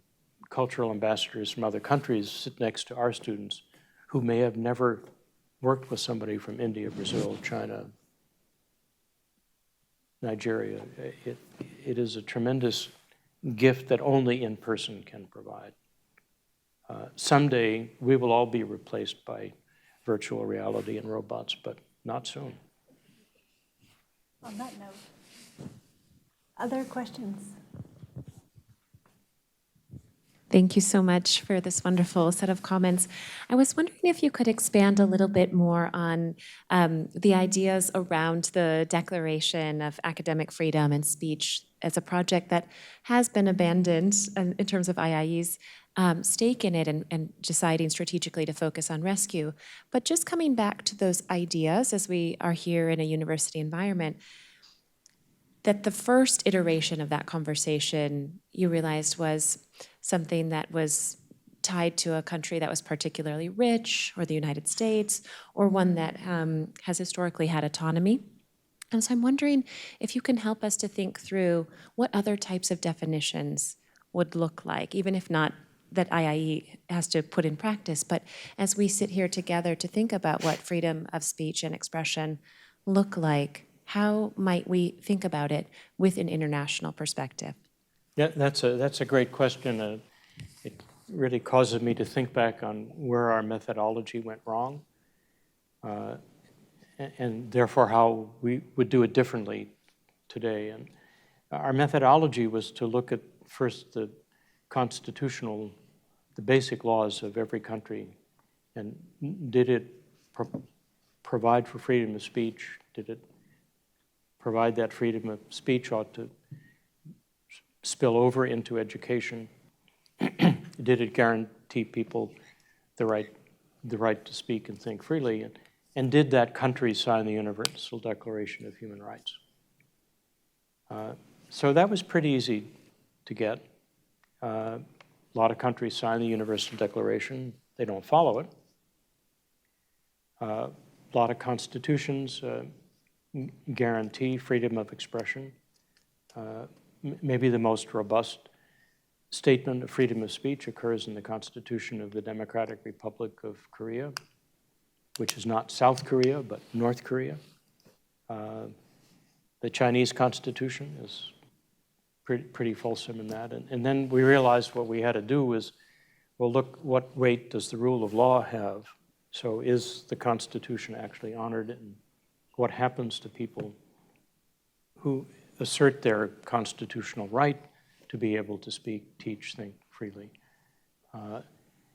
cultural ambassadors from other countries sit next to our students who may have never worked with somebody from India, Brazil, China, Nigeria, it is a tremendous gift that only in person can provide. Someday we will all be replaced by virtual reality and robots, but not soon. On that note, other questions? Thank you so much for this wonderful set of comments. I was wondering if you could expand a little bit more on the ideas around the Declaration of Academic Freedom and Speech as a project that has been abandoned in terms of IIE's stake in it and deciding strategically to focus on rescue. But just coming back to those ideas as we are here in a university environment, that the first iteration of that conversation you realized was something that was tied to a country that was particularly rich, or the United States, or one that has historically had autonomy. And so I'm wondering if you can help us to think through what other types of definitions would look like, even if not that IIE has to put in practice, but as we sit here together to think about what freedom of speech and expression look like, how might we think about it with an international perspective? Yeah, that's a great question. It really causes me to think back on where our methodology went wrong, and therefore how we would do it differently today. And our methodology was to look at first the basic laws of every country, and did it provide for freedom of speech? Did it provide that freedom of speech ought to spill over into education? Did it guarantee people the right to speak and think freely? And did that country sign the Universal Declaration of Human Rights? So that was pretty easy to get. A lot of countries sign the Universal Declaration. They don't follow it. A lot of constitutions guarantee freedom of expression. Maybe the most robust statement of freedom of speech occurs in the Constitution of the Democratic Republic of Korea, which is not South Korea, but North Korea. The Chinese Constitution is pretty fulsome in that. And then we realized what we had to do was, well, look, what weight does the rule of law have? So is the Constitution actually honored, and what happens to people who assert their constitutional right to be able to speak, teach, think freely?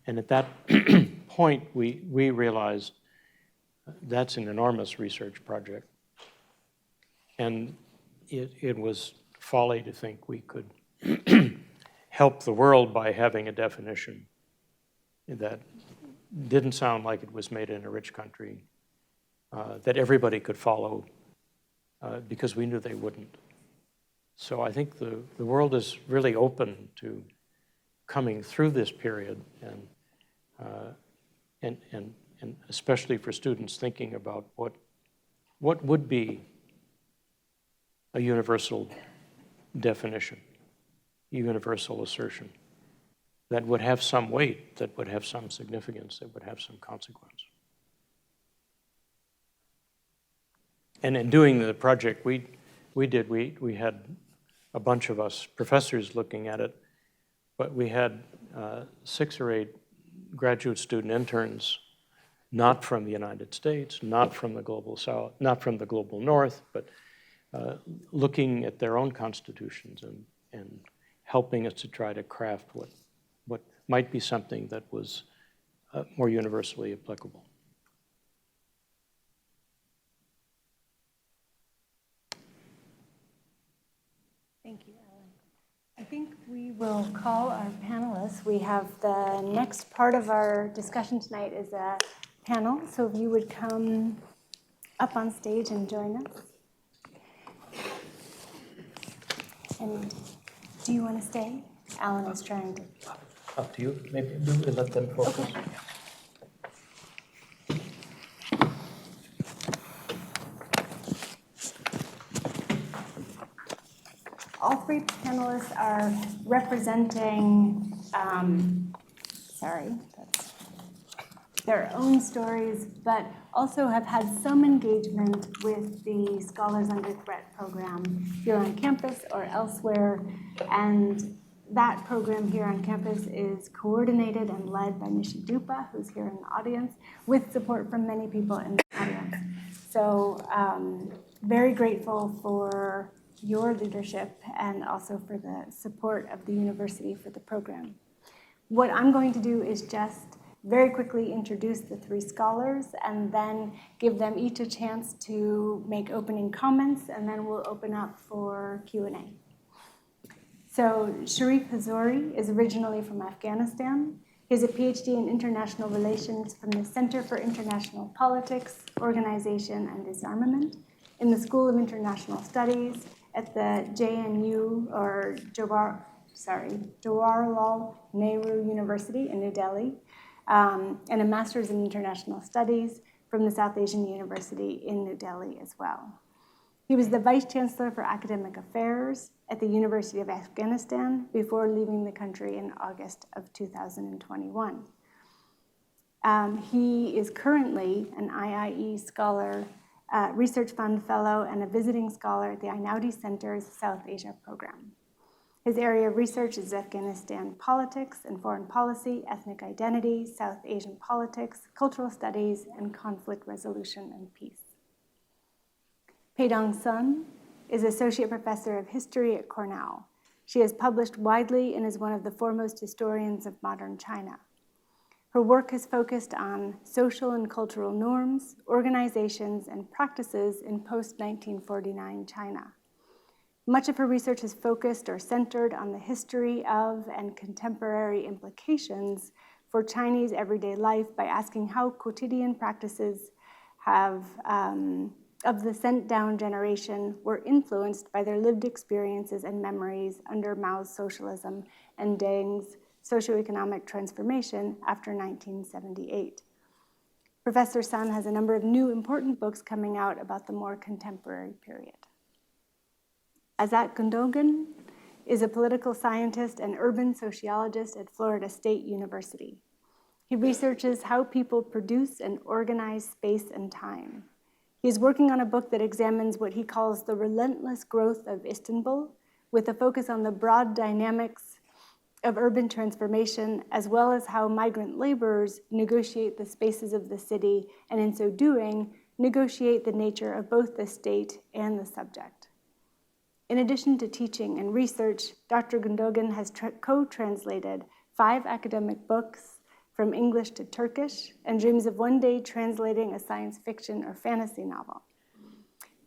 And at that point, we realized that's an enormous research project. And it was folly to think we could help the world by having a definition that didn't sound like it was made in a rich country, that everybody could follow, because we knew they wouldn't. So I think the world is really open to coming through this period, and especially for students thinking about what would be a universal definition, a universal assertion that would have some weight, that would have some significance, that would have some consequence. And in doing the project we had a bunch of us professors looking at it, but we had 6 or 8 graduate student interns, not from the United States, not from the Global South, not from the Global North, but looking at their own constitutions and helping us to try to craft what might be something that was more universally applicable. Thank you, Allan. I think we will call our panelists. We have the next part of our discussion tonight is a panel, so if you would come up on stage and join us. And do you want to stay? Allan is trying to. Up to you. Maybe we let them focus. Okay. All 3 panelists are representing, their own stories, but also have had some engagement with the Scholars Under Threat program here on campus or elsewhere. And that program here on campus is coordinated and led by Nishi Dupa, who's here in the audience, with support from many people in the audience. So very grateful for your leadership and also for the support of the university for the program. What I'm going to do is just very quickly introduce the 3 scholars and then give them each a chance to make opening comments, and then we'll open up for Q&A. So Sharif Hozoori is originally from Afghanistan. He has a PhD in international relations from the Center for International Politics, Organization, and Disarmament in the School of International Studies at the JNU, or Jawaharlal Nehru University in New Delhi, and a master's in international studies from the South Asian University in New Delhi as well. He was the Vice Chancellor for Academic Affairs at the University of Afghanistan before leaving the country in August of 2021. He is currently an IIE Scholar, Research Fund Fellow, and a visiting scholar at the Einaudi Center's South Asia program. His area of research is Afghanistan politics and foreign policy, ethnic identity, South Asian politics, cultural studies, and conflict resolution and peace. Peidong Sun is Associate Professor of History at Cornell. She has published widely and is one of the foremost historians of modern China. Her work has focused on social and cultural norms, organizations, and practices in post-1949 China. Much of her research is focused or centered on the history of and contemporary implications for Chinese everyday life by asking how quotidian practices of the sent-down generation were influenced by their lived experiences and memories under Mao's socialism and Deng's socioeconomic transformation after 1978. Professor Sun has a number of new important books coming out about the more contemporary period. Azat Gündoğan is a political scientist and urban sociologist at Florida State University. He researches how people produce and organize space and time. He is working on a book that examines what he calls the relentless growth of Istanbul, with a focus on the broad dynamics of urban transformation, as well as how migrant laborers negotiate the spaces of the city, and in so doing, negotiate the nature of both the state and the subject. In addition to teaching and research, Dr. Gündoğan has co-translated 5 academic books from English to Turkish and dreams of one day translating a science fiction or fantasy novel.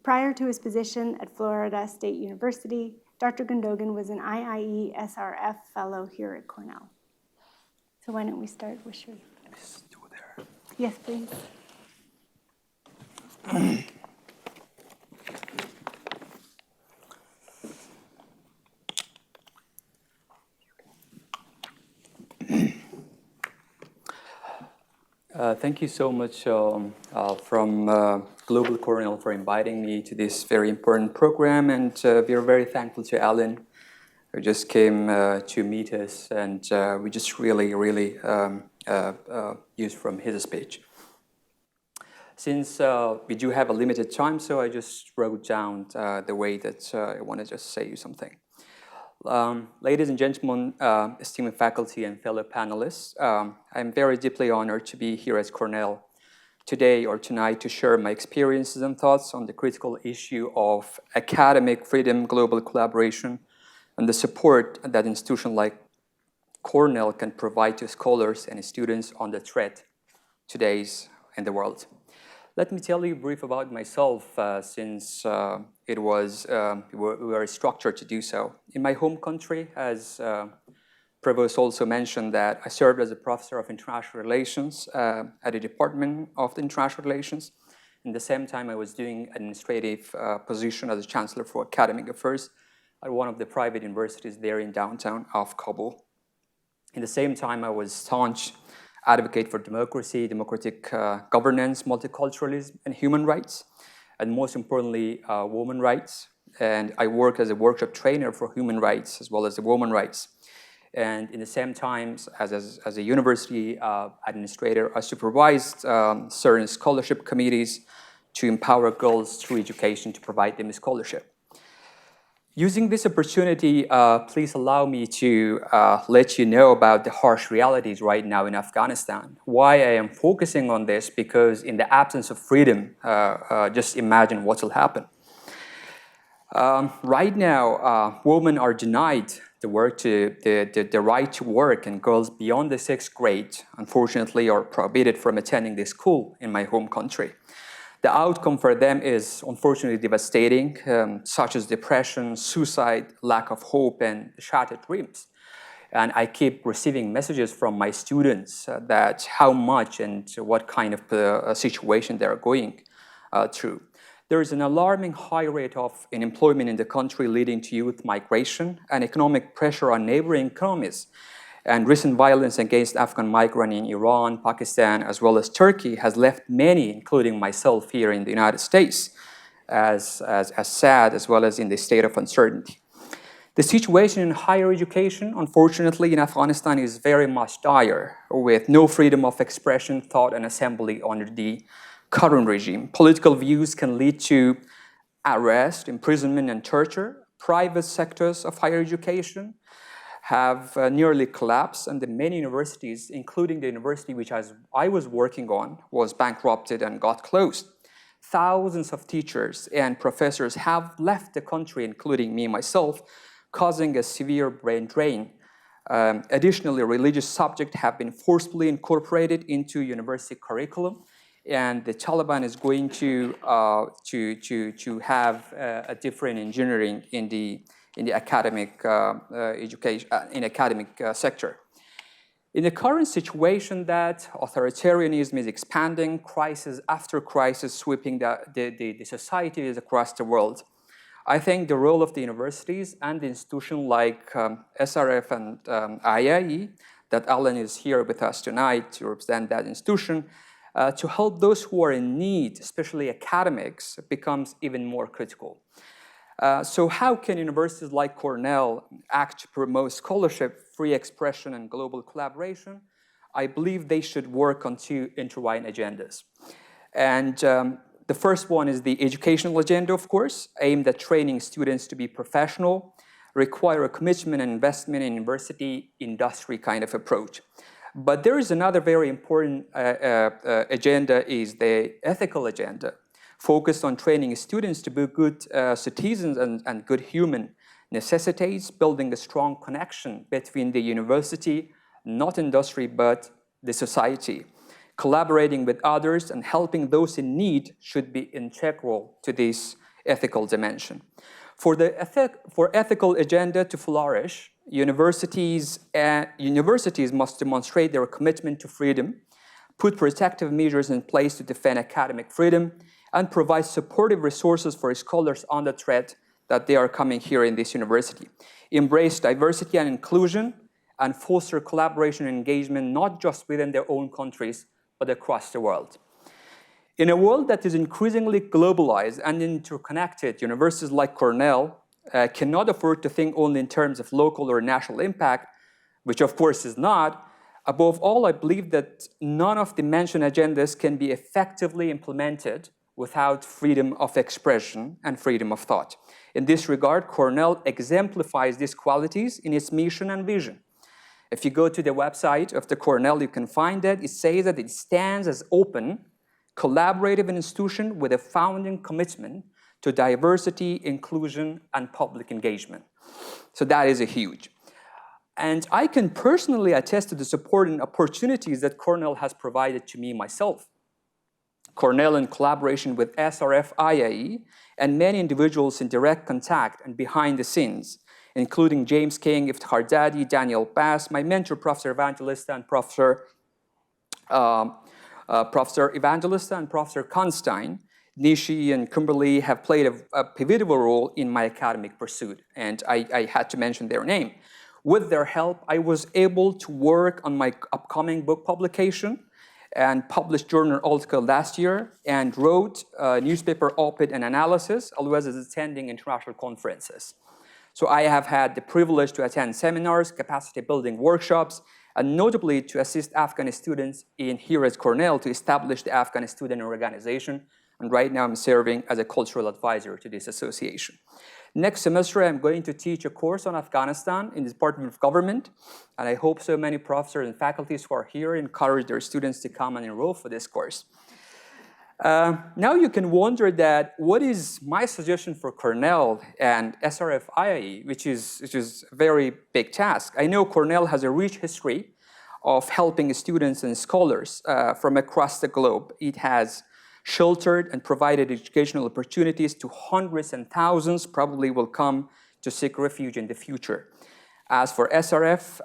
Prior to his position at Florida State University, Dr. Gündoğan was an IIE-SRF fellow here at Cornell. So why don't we start with Sharif? Yes, please. Thank you so much from Global Cornell for inviting me to this very important program, and we are very thankful to Allan, who just came to meet us, and we just really used from his speech. Since we do have a limited time, so I just wrote down the way that I want to just say you something. Ladies and gentlemen, esteemed faculty and fellow panelists, I'm very deeply honored to be here at Cornell today or tonight to share my experiences and thoughts on the critical issue of academic freedom, global collaboration, and the support that institutions like Cornell can provide to scholars and students on the threat today's in the world. Let me tell you brief about myself since we were structured to do so. In my home country, as Provost also mentioned, that I served as a professor of international relations at the Department of International Relations. At the same time, I was doing administrative position as a chancellor for academic affairs at one of the private universities there in downtown of Kabul. At the same time, I was staunch advocate for democracy, democratic governance, multiculturalism, and human rights, and most importantly, women rights. And I work as a workshop trainer for human rights as well as the women rights. And in the same time, as a university administrator, I supervised certain scholarship committees to empower girls through education to provide them scholarship. Using this opportunity, please allow me to let you know about the harsh realities right now in Afghanistan. Why I am focusing on this, because in the absence of freedom, just imagine what will happen. Right now, women are denied the right to work, and girls beyond the 6th grade, unfortunately, are prohibited from attending the school in my home country. The outcome for them is unfortunately devastating, such as depression, suicide, lack of hope, and shattered dreams. And I keep receiving messages from my students that how much and what kind of situation they're going through. There is an alarming high rate of unemployment in the country, leading to youth migration and economic pressure on neighboring economies. And recent violence against Afghan migrants in Iran, Pakistan, as well as Turkey has left many, including myself here in the United States, as sad, as well as in the state of uncertainty. The situation in higher education, unfortunately, in Afghanistan is very much dire, with no freedom of expression, thought, and assembly under the current regime. Political views can lead to arrest, imprisonment, and torture. Private sectors of higher education have nearly collapsed, and the many universities, including the university which I was working on, was bankrupted and got closed. Thousands of teachers and professors have left the country, including me myself, causing a severe brain drain. Additionally, religious subjects have been forcibly incorporated into university curriculum, and the Taliban is going to have a different engineering in the academic education, in academic sector. In the current situation that authoritarianism is expanding, crisis after crisis sweeping the societies across the world, I think the role of the universities and the institutions like SRF and IIE, that Allan is here with us tonight to represent that institution, to help those who are in need, especially academics, becomes even more critical. So how can universities like Cornell act to promote scholarship, free expression, and global collaboration? I believe they should work on two intertwined agendas. And the first one is the educational agenda, of course, aimed at training students to be professional, require a commitment and investment in university industry kind of approach. But there is another very important agenda, is the ethical agenda, focused on training students to be good citizens and good human, necessitates building a strong connection between the university, not industry, but the society. Collaborating with others and helping those in need should be integral to this ethical dimension. For ethical agenda to flourish, universities must demonstrate their commitment to freedom, put protective measures in place to defend academic freedom, and provide supportive resources for scholars on the threat that they are coming here in this university. Embrace diversity and inclusion, and foster collaboration and engagement, not just within their own countries, but across the world. In a world that is increasingly globalized and interconnected, universities like Cornell cannot afford to think only in terms of local or national impact, which of course is not. Above all, I believe that none of the mentioned agendas can be effectively implemented without freedom of expression and freedom of thought. In this regard, Cornell exemplifies these qualities in its mission and vision. If you go to the website of the Cornell, you can find that it says that it stands as open, collaborative institution with a founding commitment to diversity, inclusion, and public engagement. So that is a huge. And I can personally attest to the support and opportunities that Cornell has provided to me myself. Cornell, in collaboration with SRF IIE and many individuals in direct contact and behind the scenes, including James King, Iftikhar Dadi, Daniel Bass, my mentor, Professor Evangelista, and Professor Evangelista and Professor Constein, Nishi and Kimberly have played a pivotal role in my academic pursuit, and I had to mention their name. With their help, I was able to work on my upcoming book publication and published journal article last year, and wrote newspaper op-ed and analysis, as well as attending international conferences. So I have had the privilege to attend seminars, capacity building workshops, and notably to assist Afghan students here at Cornell to establish the Afghan Student Organization. And right now I'm serving as a cultural advisor to this association. Next semester, I'm going to teach a course on Afghanistan in the Department of Government. And I hope so many professors and faculties who are here encourage their students to come and enroll for this course. Now you can wonder that what is my suggestion for Cornell and SRF IIE, which is a very big task. I know Cornell has a rich history of helping students and scholars from across the globe. It has sheltered and provided educational opportunities to hundreds and thousands, probably will come to seek refuge in the future. As for SRF,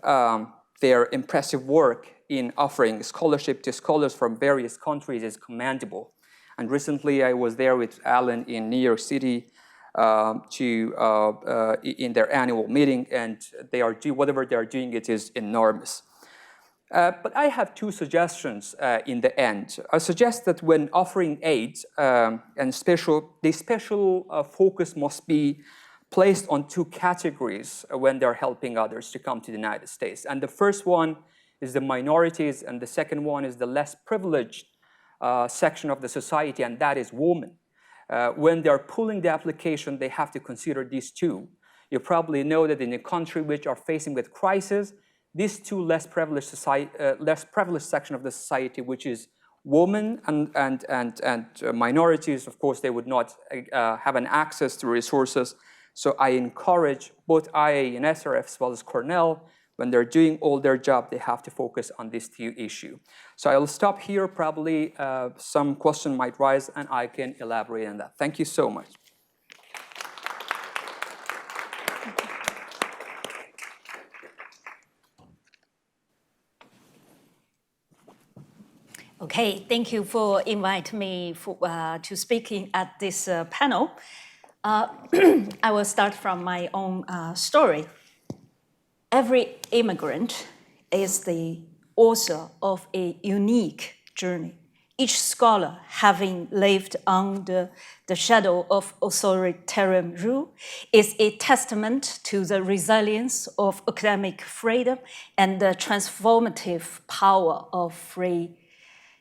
their impressive work in offering scholarship to scholars from various countries is commendable. And recently, I was there with Allan in New York City in their annual meeting, and whatever they are doing, it is enormous. But I have two suggestions in the end. I suggest that when offering aid, the special focus must be placed on two categories when they're helping others to come to the United States. And the first one is the minorities, and the second one is the less privileged section of the society, and that is women. When they're pulling the application, they have to consider these two. You probably know that in a country which are facing with crisis, these two less privileged section of the society, which is women and minorities, of course, they would not have an access to resources. So I encourage both IIE and SRF as well as Cornell, when they're doing all their job, they have to focus on this two issue. So I'll stop here. Probably some question might rise, and I can elaborate on that. Thank you so much. Okay, thank you for inviting me to speak at this panel. I will start from my own story. Every immigrant is the author of a unique journey. Each scholar, having lived under the shadow of authoritarian rule, is a testament to the resilience of academic freedom and the transformative power of free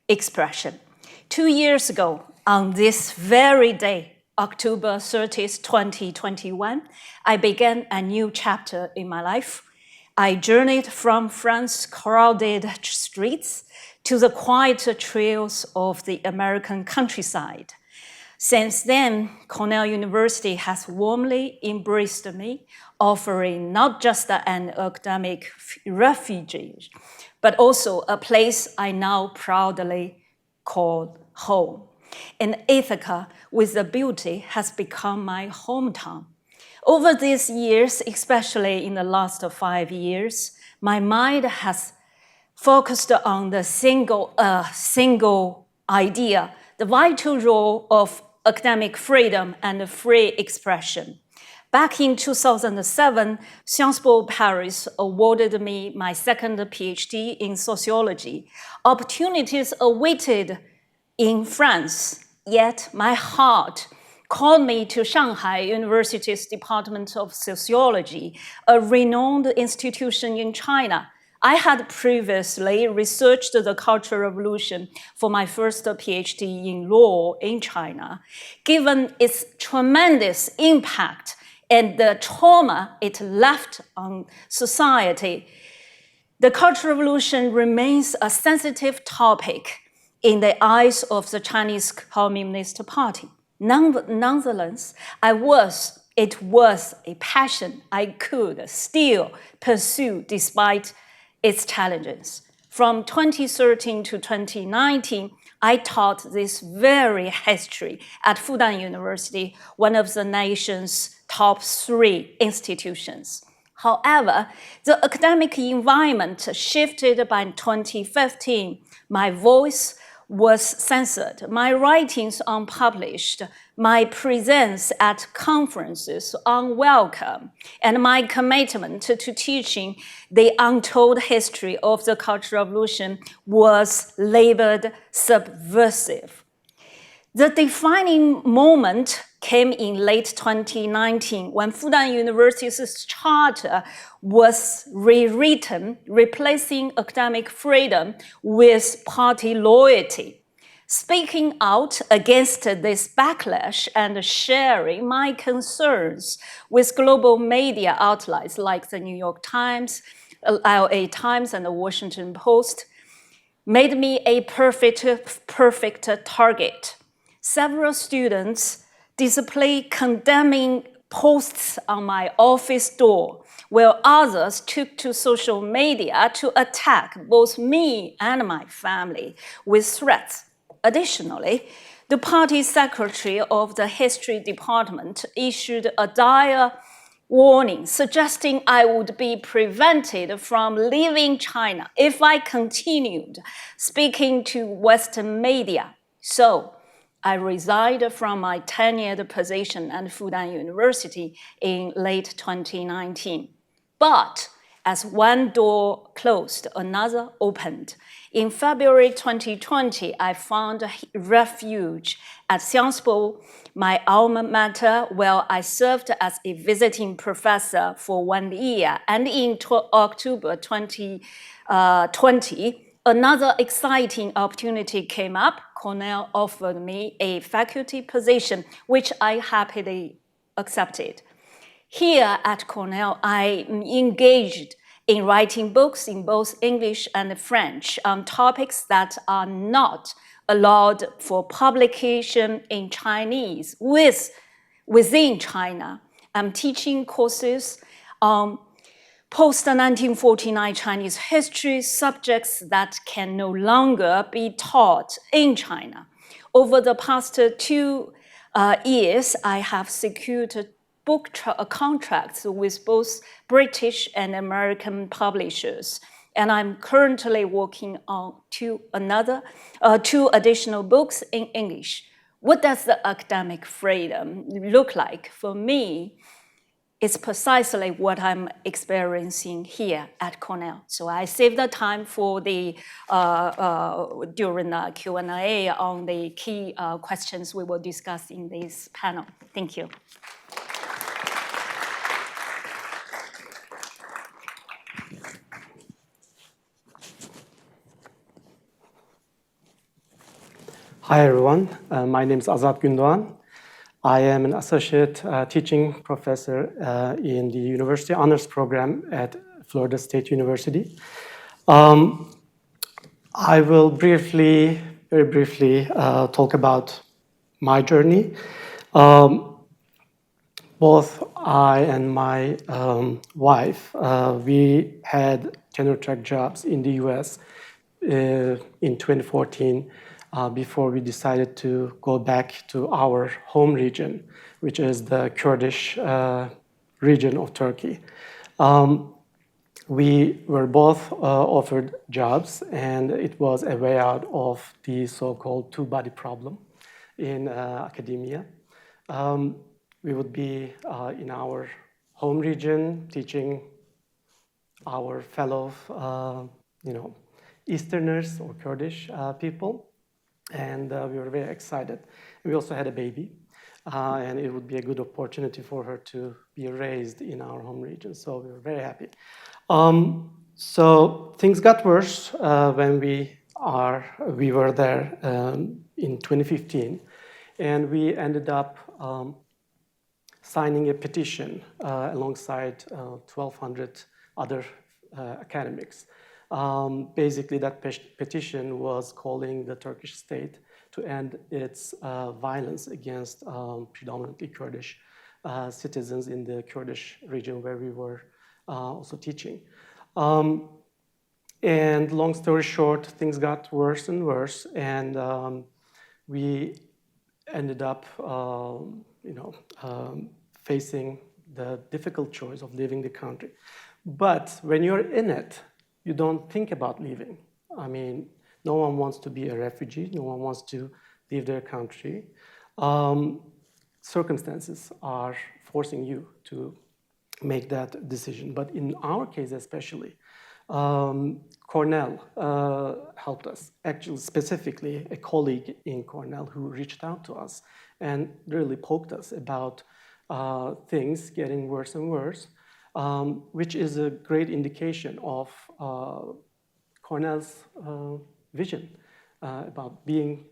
expression. 2 years ago, on this very day, October 30th, 2021, I began a new chapter in my life. I journeyed from France's crowded streets to the quieter trails of the American countryside. Since then, Cornell University has warmly embraced me, offering not just an academic refuge, but also a place I now proudly call home. And Ithaca, with the beauty, has become my hometown. Over these years, especially in the last 5 years, my mind has focused on the single idea, the vital role of academic freedom and free expression. Back in 2007, Sciences Po Paris awarded me my second PhD in sociology. Opportunities awaited in France, yet my heart called me to Shanghai University's Department of Sociology, a renowned institution in China. I had previously researched the Cultural Revolution for my first PhD in law in China. Given its tremendous impact and the trauma it left on society, the Cultural Revolution remains a sensitive topic in the eyes of the Chinese Communist Party. Nonetheless, it was a passion I could still pursue despite its challenges. From 2013 to 2019, I taught this very history at Fudan University, one of the nation's top 3 institutions. However, the academic environment shifted by 2015. My voice was censored, my writings unpublished, my presence at conferences unwelcome, and my commitment to teaching the untold history of the Cultural Revolution was labeled subversive. The defining moment came in late 2019 when Fudan University's charter was rewritten, replacing academic freedom with party loyalty. Speaking out against this backlash and sharing my concerns with global media outlets like the New York Times, LA Times, and the Washington Post made me a perfect target. Several students displayed condemning posts on my office door, while others took to social media to attack both me and my family with threats. Additionally, the party secretary of the history department issued a dire warning suggesting I would be prevented from leaving China if I continued speaking to Western media. So, I resigned from my tenured position at Fudan University in late 2019. But as one door closed, another opened. In February 2020, I found refuge at Xiangspo, my alma mater, where I served as a visiting professor for 1 year. And in October 2020, another exciting opportunity came up. Cornell offered me a faculty position, which I happily accepted. Here at Cornell, I engaged in writing books in both English and French on topics that are not allowed for publication in Chinese within China. I'm teaching courses on post-1949 Chinese history, subjects that can no longer be taught in China. Over the past 2 years, I have secured book contracts with both British and American publishers, and I'm currently working on 2 additional books in English. What does the academic freedom look like? For me, it's precisely what I'm experiencing here at Cornell. So I saved the time for the during the Q&A on the key questions we will discuss in this panel. Thank you. Hi everyone, my name is Azat Gündoğan. I am an associate teaching professor in the University Honors Program at Florida State University. I will very briefly talk about my journey. Both I and my wife, we had tenure track jobs in the US in 2014 before we decided to go back to our home region, which is the Kurdish region of Turkey. We were both offered jobs, and it was a way out of the so-called two-body problem in academia. We would be in our home region teaching our fellow, Easterners or Kurdish people, and we were very excited. We also had a baby, and it would be a good opportunity for her to be raised in our home region, so we were very happy. So things got worse when we were there in 2015, and we ended up signing a petition alongside 1,200 other academics. Basically, that petition was calling the Turkish state to end its violence against predominantly Kurdish citizens in the Kurdish region where we were also teaching. And long story short, things got worse and worse, and we ended up facing the difficult choice of leaving the country. But when you're in it, you don't think about leaving. I mean, no one wants to be a refugee. No one wants to leave their country. Circumstances are forcing you to make that decision. But in our case especially, Cornell helped us. Actually, specifically, a colleague in Cornell who reached out to us and really poked us about things getting worse and worse, which is a great indication of Cornell's vision about being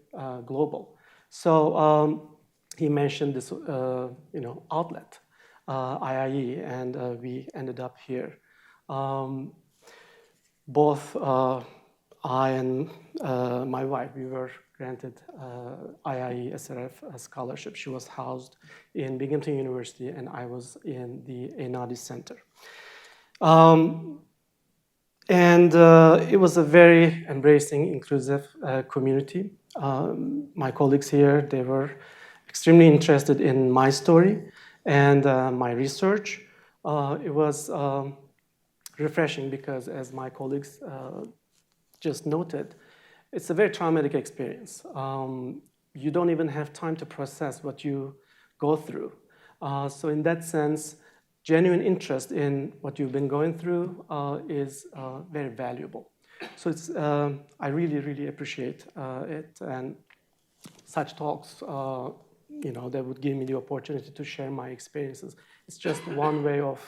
global. So he mentioned this, outlet, IIE, and we ended up here. Both I and my wife, we were granted IIE-SRF scholarship. She was housed in Binghamton University, and I was in the Einaudi Center. And it was a very embracing, inclusive community. My colleagues here, they were extremely interested in my story and my research. It was refreshing because, as my colleagues just noted, it's a very traumatic experience. You don't even have time to process what you go through. So in that sense, genuine interest in what you've been going through is very valuable. So it's, I really, really appreciate it, and such talks, that would give me the opportunity to share my experiences. It's just one way of,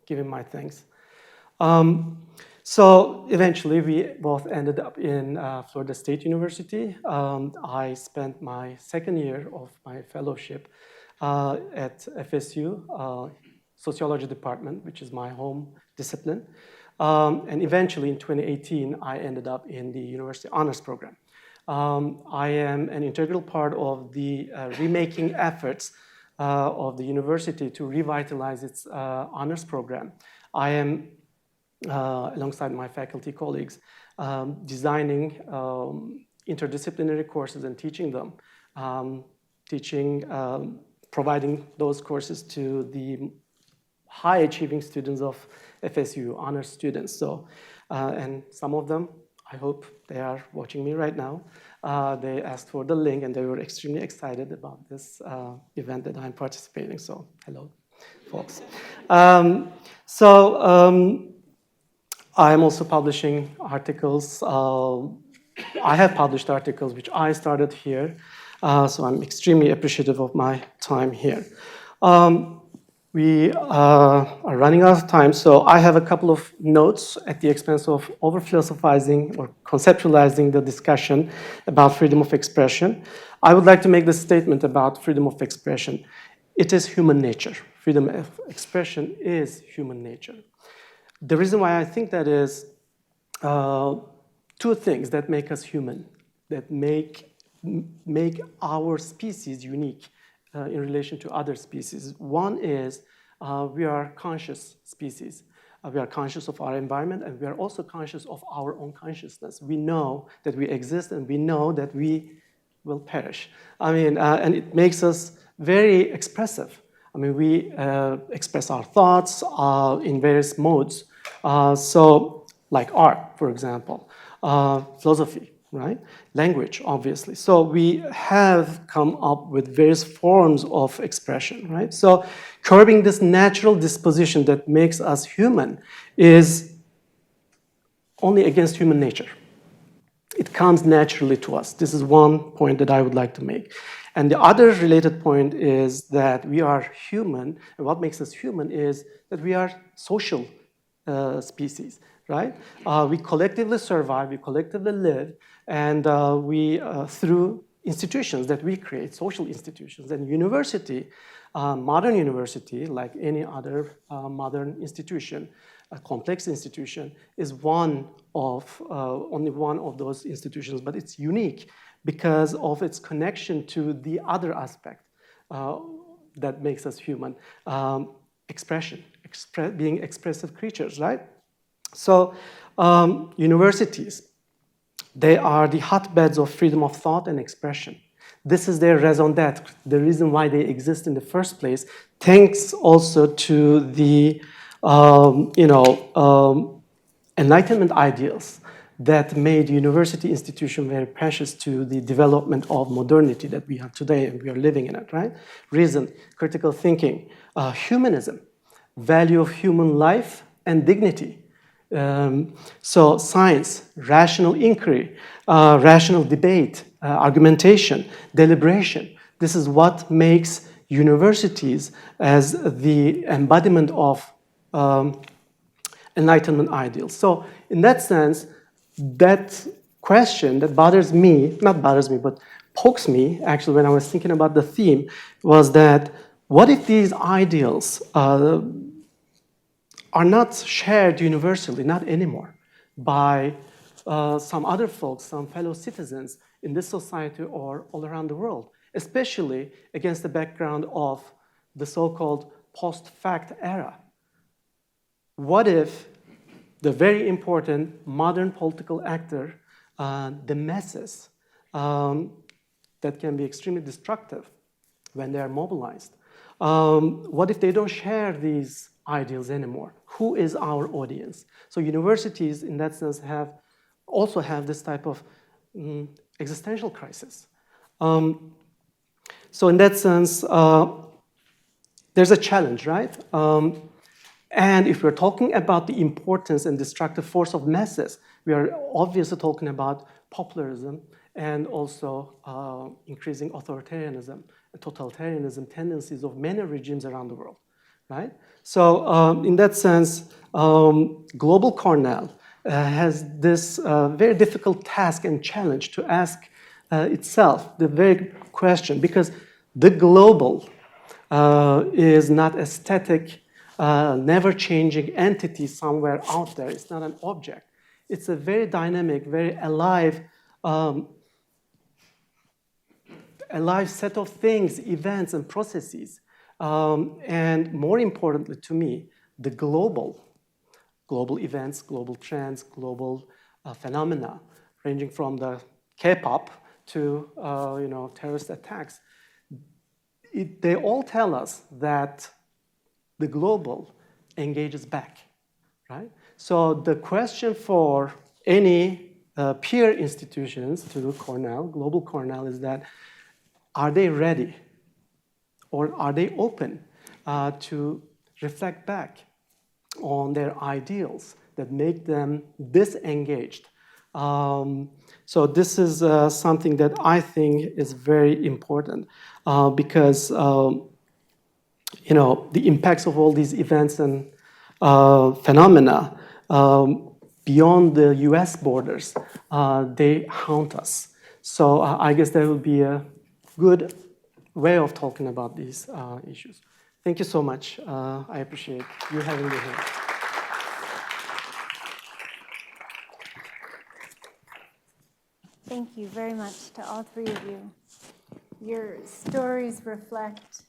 giving my thanks. So eventually, we both ended up in Florida State University. I spent my second year of my fellowship at FSU, Sociology Department, which is my home discipline. And eventually, in 2018, I ended up in the University Honors Program. I am an integral part of the remaking efforts of the university to revitalize its honors program. I am, alongside my faculty colleagues, designing interdisciplinary courses and teaching them, providing those courses to the high-achieving students of FSU, honors students. So, and some of them, I hope they are watching me right now. They asked for the link, and they were extremely excited about this event that I'm participating. So, hello, folks. I'm also publishing articles. I have published articles which I started here, so I'm extremely appreciative of my time here. We are running out of time, so I have a couple of notes at the expense of over-philosophizing or conceptualizing the discussion about freedom of expression. I would like to make this statement about freedom of expression. It is human nature. Freedom of expression is human nature. The reason why I think that is two things that make us human, that make our species unique in relation to other species. One is we are conscious species. We are conscious of our environment, and we are also conscious of our own consciousness. We know that we exist, and we know that we will perish. And it makes us very expressive. We express our thoughts in various modes. So, like art, for example, philosophy, right? Language, obviously. So we have come up with various forms of expression, right? So curbing this natural disposition that makes us human is only against human nature. It comes naturally to us. This is one point that I would like to make. And the other related point is that we are human, and what makes us human is that we are social species, right? We collectively survive, we collectively live, and we through institutions that we create, social institutions, and university, modern university, like any other modern institution, a complex institution, is one of only one of those institutions, but it's unique because of its connection to the other aspect that makes us human, expression, being expressive creatures, right? So universities, they are the hotbeds of freedom of thought and expression. This is their raison d'etre, the reason why they exist in the first place, thanks also to the Enlightenment ideals that made university institution very precious to the development of modernity that we have today, and we are living in it, right? Reason, critical thinking, humanism, value of human life and dignity. So science, rational inquiry, rational debate, argumentation, deliberation. This is what makes universities as the embodiment of Enlightenment ideals. So in that sense, that question that bothers me, not bothers me, but pokes me, actually, when I was thinking about the theme, was that what if these ideals are not shared universally, not anymore, by some other folks, some fellow citizens in this society or all around the world, especially against the background of the so-called post-fact era? What if the very important modern political actor, the masses, that can be extremely destructive when they are mobilized, what if they don't share these ideals anymore? Who is our audience? So universities, in that sense, also have this type of existential crisis. So in that sense, there's a challenge, right? And if we're talking about the importance and destructive force of masses, we are obviously talking about popularism and also increasing authoritarianism, totalitarianism tendencies of many regimes around the world, right? So in that sense, Global Cornell has this very difficult task and challenge to ask itself the very question, because the global is not a static, never-changing entity somewhere out there. It's not an object. It's a very dynamic, very alive set of things, events, and processes. And more importantly to me, the global events, global trends, global phenomena, ranging from the K-pop to terrorist attacks. They all tell us that the global engages back, right? So the question for any peer institutions to Cornell, Global Cornell, is that are they ready or are they open to reflect back on their ideals that make them disengaged? So this is something that I think is very important because the impacts of all these events and phenomena beyond the US borders, they haunt us. So I guess that would be a good way of talking about these issues. Thank you so much. I appreciate you having me here. Thank you very much to all three of you. Your stories reflect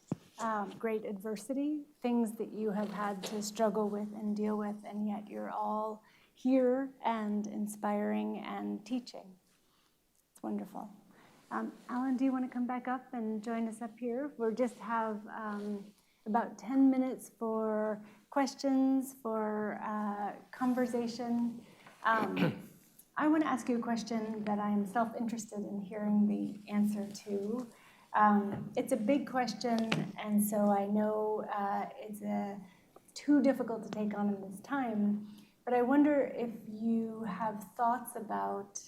great adversity, things that you have had to struggle with and deal with, and yet you're all here and inspiring and teaching. It's wonderful. Allan, do you want to come back up and join us up here? We'll just have about 10 minutes for questions, for conversation. I want to ask you a question that I am self-interested in hearing the answer to. It's a big question, and so I know it's too difficult to take on in this time, but I wonder if you have thoughts about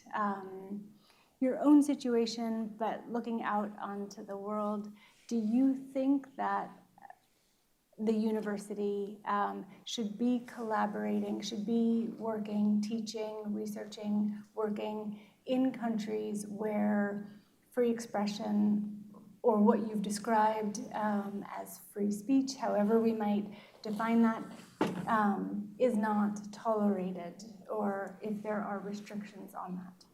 your own situation, but looking out onto the world. Do you think that the university should be collaborating, should be working, teaching, researching, working in countries where free expression, or what you've described as free speech, however we might define that, is not tolerated, or if there are restrictions on that.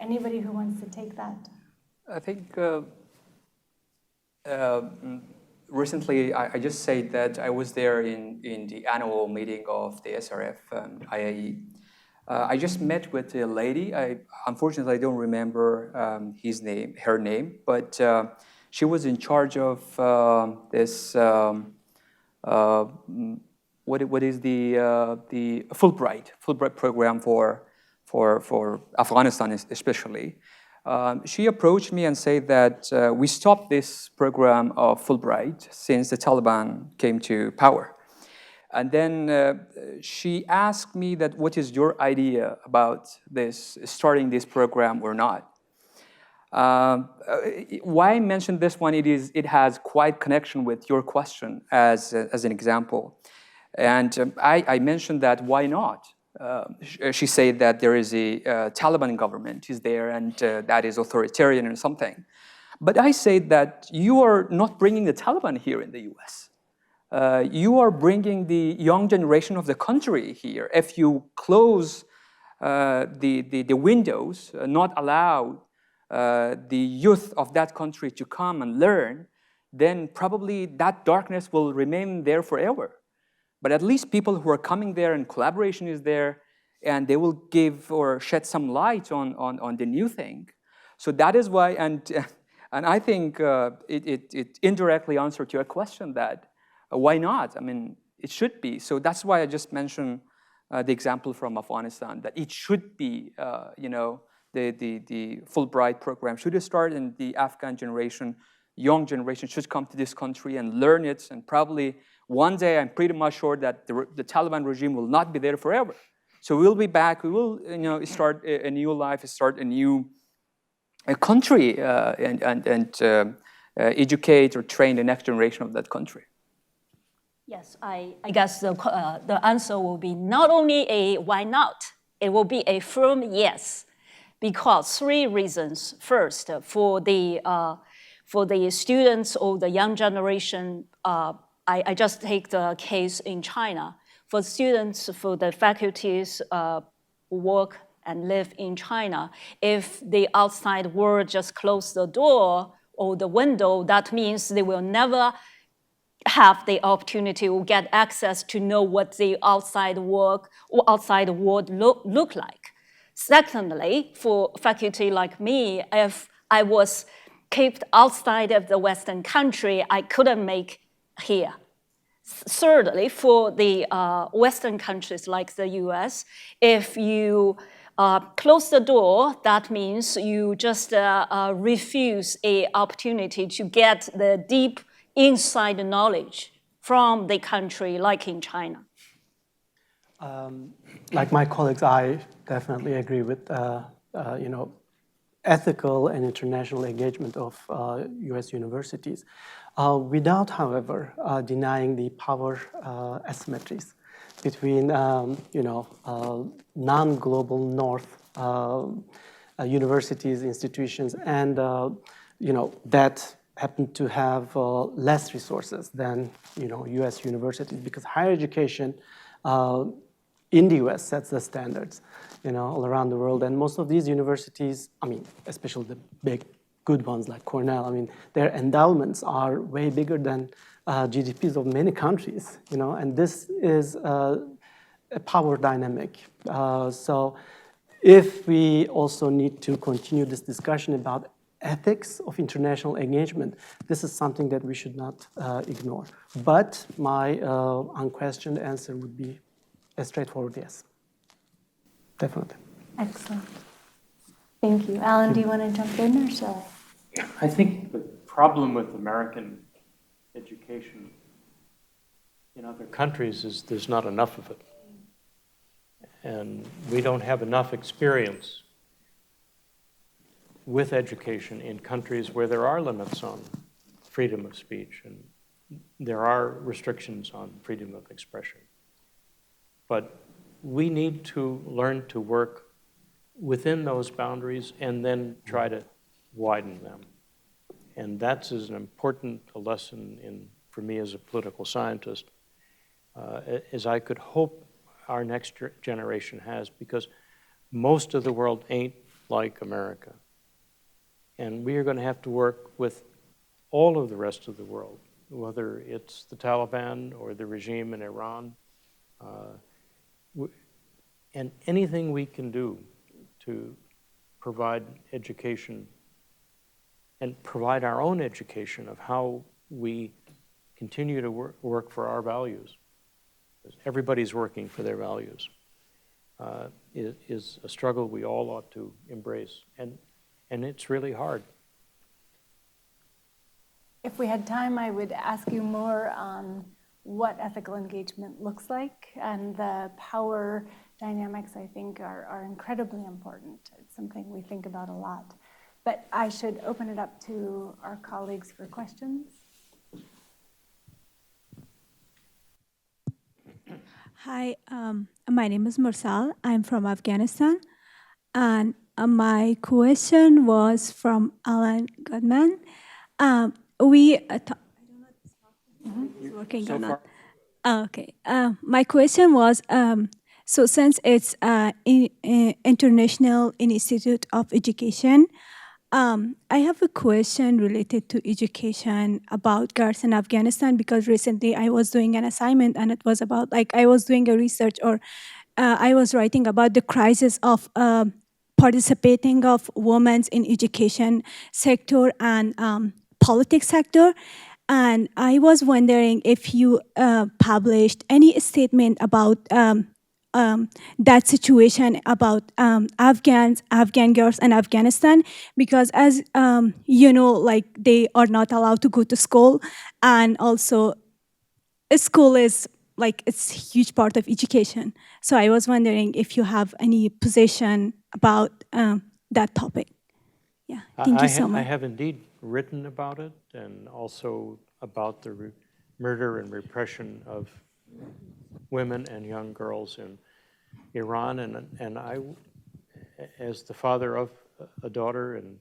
Anybody who wants to take that? I think recently I just said that I was there in the annual meeting of the SRF and IIE. I just met with a lady. Unfortunately, I don't remember her name, but she was in charge of this. What is the Fulbright program for Afghanistan especially? She approached me and said that we stopped this program of Fulbright since the Taliban came to power. And then she asked me that, what is your idea about this, starting this program or not? Why I mentioned this one, it has quite connection with your question as an example. And I mentioned that, why not? She said that there is a Taliban government is there and that is authoritarian or something. But I said that you are not bringing the Taliban here in the US. You are bringing the young generation of the country here. If you close the windows, not allow the youth of that country to come and learn, then probably that darkness will remain there forever. But at least people who are coming there and collaboration is there, and they will give or shed some light on the new thing. So that is why, and I think it indirectly answered your question that why not? I mean, it should be. So that's why I just mentioned the example from Afghanistan, that it should be, the Fulbright program should start, and the Afghan generation, young generation should come to this country and learn it, and probably one day I'm pretty much sure that the Taliban regime will not be there forever. So we'll be back, we will start a new life, start a new country, and educate or train the next generation of that country. Yes, I guess the answer will be not only a why not, it will be a firm yes, because 3 reasons. First, for the students or the young generation, I just take the case in China. For students, for the faculties who work and live in China, if the outside world just close the door or the window, that means they will never have the opportunity or get access to know what the outside work or outside world look like. Secondly, for faculty like me, if I was kept outside of the Western country, I couldn't make here. Thirdly, for the Western countries like the US, if you close the door, that means you just refuse an opportunity to get the deep inside knowledge from the country, like in China. Like my colleagues, I definitely agree with ethical and international engagement of U.S. universities, without, however, denying the power asymmetries between non-global North universities, institutions, and that happen to have less resources than U.S. universities, because higher education in the U.S. sets the standards, all around the world. And most of these universities, especially the big, good ones like Cornell, their endowments are way bigger than GDPs of many countries, and this is a power dynamic. So if we also need to continue this discussion about ethics of international engagement, this is something that we should not ignore. But my unquestioned answer would be a straightforward yes. Definitely. Excellent. Thank you. Allan, do you want to jump in, or shall I? I think the problem with American education in other countries is there's not enough of it. And we don't have enough experience with education in countries where there are limits on freedom of speech and there are restrictions on freedom of expression. But we need to learn to work within those boundaries and then try to widen them. And that's as an important a lesson for me as a political scientist as I could hope our next generation has, because most of the world ain't like America. And we are going to have to work with all of the rest of the world, whether it's the Taliban or the regime in Iran, and anything we can do to provide education and provide our own education of how we continue to work for our values. Everybody's working for their values. Is a struggle we all ought to embrace, and it's really hard. If we had time, I would ask you more on what ethical engagement looks like, and the power dynamics, I think, are incredibly important. It's something we think about a lot. But I should open it up to our colleagues for questions. Hi, my name is Mursal. I'm from Afghanistan. And my question was from Allan Goodman. I don't know if it's working or not. Okay. My question was, so since it's International Institute of Education, I have a question related to education about girls in Afghanistan, because recently I was doing an assignment and it was about, like, I was doing a research, or I was writing about the crisis of participating of women in education sector and politics sector. And I was wondering if you published any statement about that situation about Afghan girls in Afghanistan, because as you know, like, they are not allowed to go to school, and also school is like, it's a huge part of education. So I was wondering if you have any position about that topic. Yeah, thank you so much. I have indeed written about it, and also about the murder and repression of women and young girls in Iran, and I, as the father of a daughter and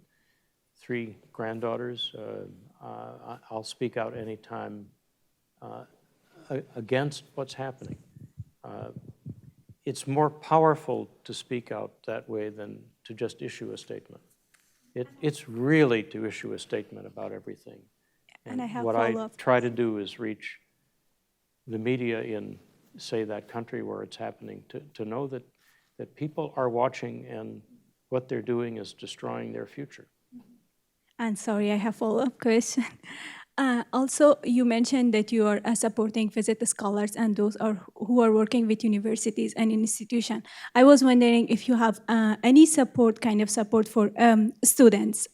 3 granddaughters, I'll speak out anytime against what's happening. It's more powerful to speak out that way than to just issue a statement. It's really to issue a statement about everything. And I have what I follow-up. try to do is reach the media in, say, that country where it's happening, to know that people are watching, and what they're doing is destroying their future. And sorry, I have follow-up question. Also, you mentioned that you are supporting visit scholars and those who are working with universities and institutions. I was wondering if you have any kind of support for students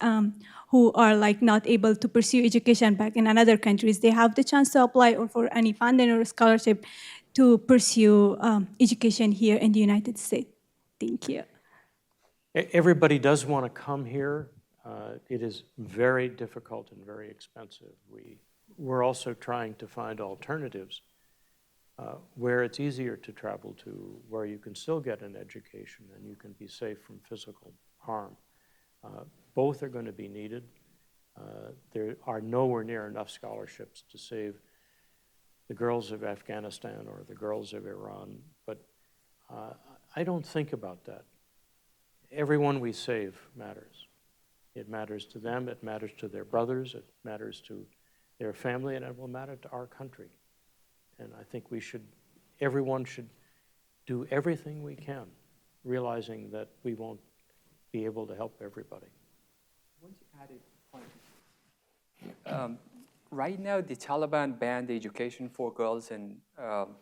who are, like, not able to pursue education back in other countries. They have the chance to apply or for any funding or scholarship to pursue education here in the United States. Thank you. Everybody does want to come here. It is very difficult and very expensive. We're also trying to find alternatives where it's easier to travel to, where you can still get an education and you can be safe from physical harm. Both are going to be needed. There are nowhere near enough scholarships to save the girls of Afghanistan or the girls of Iran, but I don't think about that. Everyone we save matters. It matters to them, it matters to their brothers, it matters to their family, and it will matter to our country. And I think everyone should do everything we can, realizing that we won't be able to help everybody. I want to add a point. Right now, the Taliban banned the education for girls, and so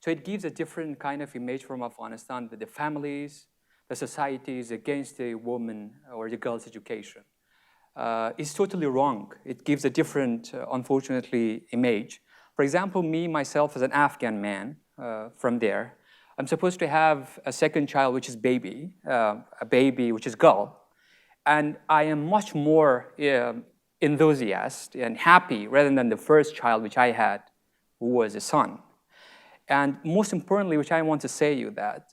it gives a different kind of image from Afghanistan, with the families, the society is against the woman or the girl's education. It's totally wrong. It gives a different, unfortunately, image. For example, myself, as an Afghan man from there, I'm supposed to have a second child, which is a baby which is girl. And I am much more enthusiastic and happy rather than the first child which I had, who was a son. And most importantly, which I want to say you that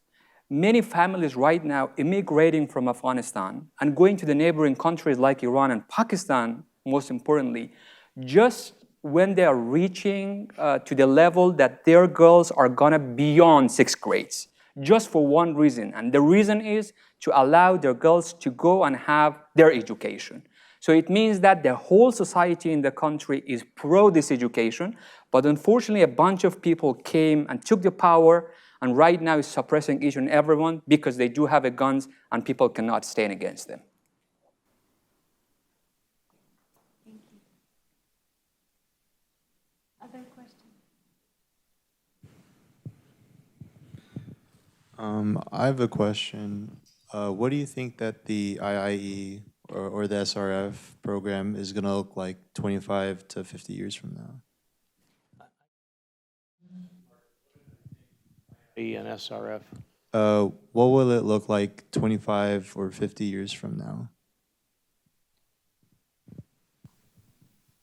many families right now immigrating from Afghanistan and going to the neighboring countries like Iran and Pakistan, most importantly, just when they are reaching to the level that their girls are gonna beyond 6th grades, just for one reason. And the reason is to allow their girls to go and have their education. So it means that the whole society in the country is pro this education, but unfortunately a bunch of people came and took the power and right now is suppressing each and everyone because they do have guns and people cannot stand against them. Thank you. Other questions? I have a question. What do you think that the IIE or the SRF program is going to look like 25 to 50 years from now? And SRF. What will it look like 25 or 50 years from now?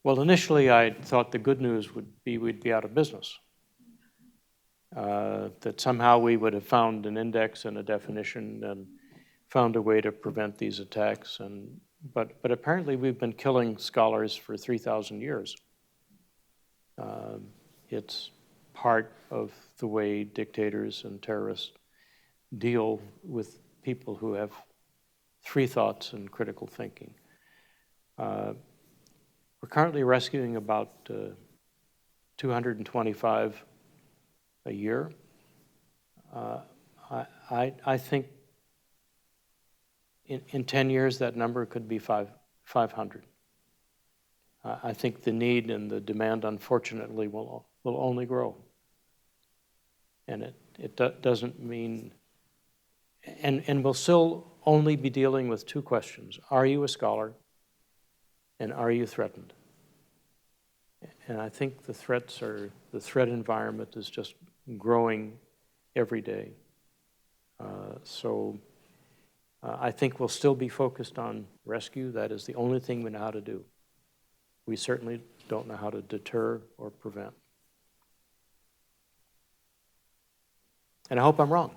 Well, initially I thought the good news would be we'd be out of business. That somehow we would have found an index and a definition and found a way to prevent these attacks. But apparently we've been killing scholars for 3,000 years. It's part of the way dictators and terrorists deal with people who have free thoughts and critical thinking. We're currently rescuing about 225 a year. I think in 10 years that number could be 500. I think the need and the demand, unfortunately, will only grow. And it doesn't mean, and we'll still only be dealing with two questions. Are you a scholar? And are you threatened? And I think the threat environment is just growing every day. I think we'll still be focused on rescue. That is the only thing we know how to do. We certainly don't know how to deter or prevent. And I hope I'm wrong.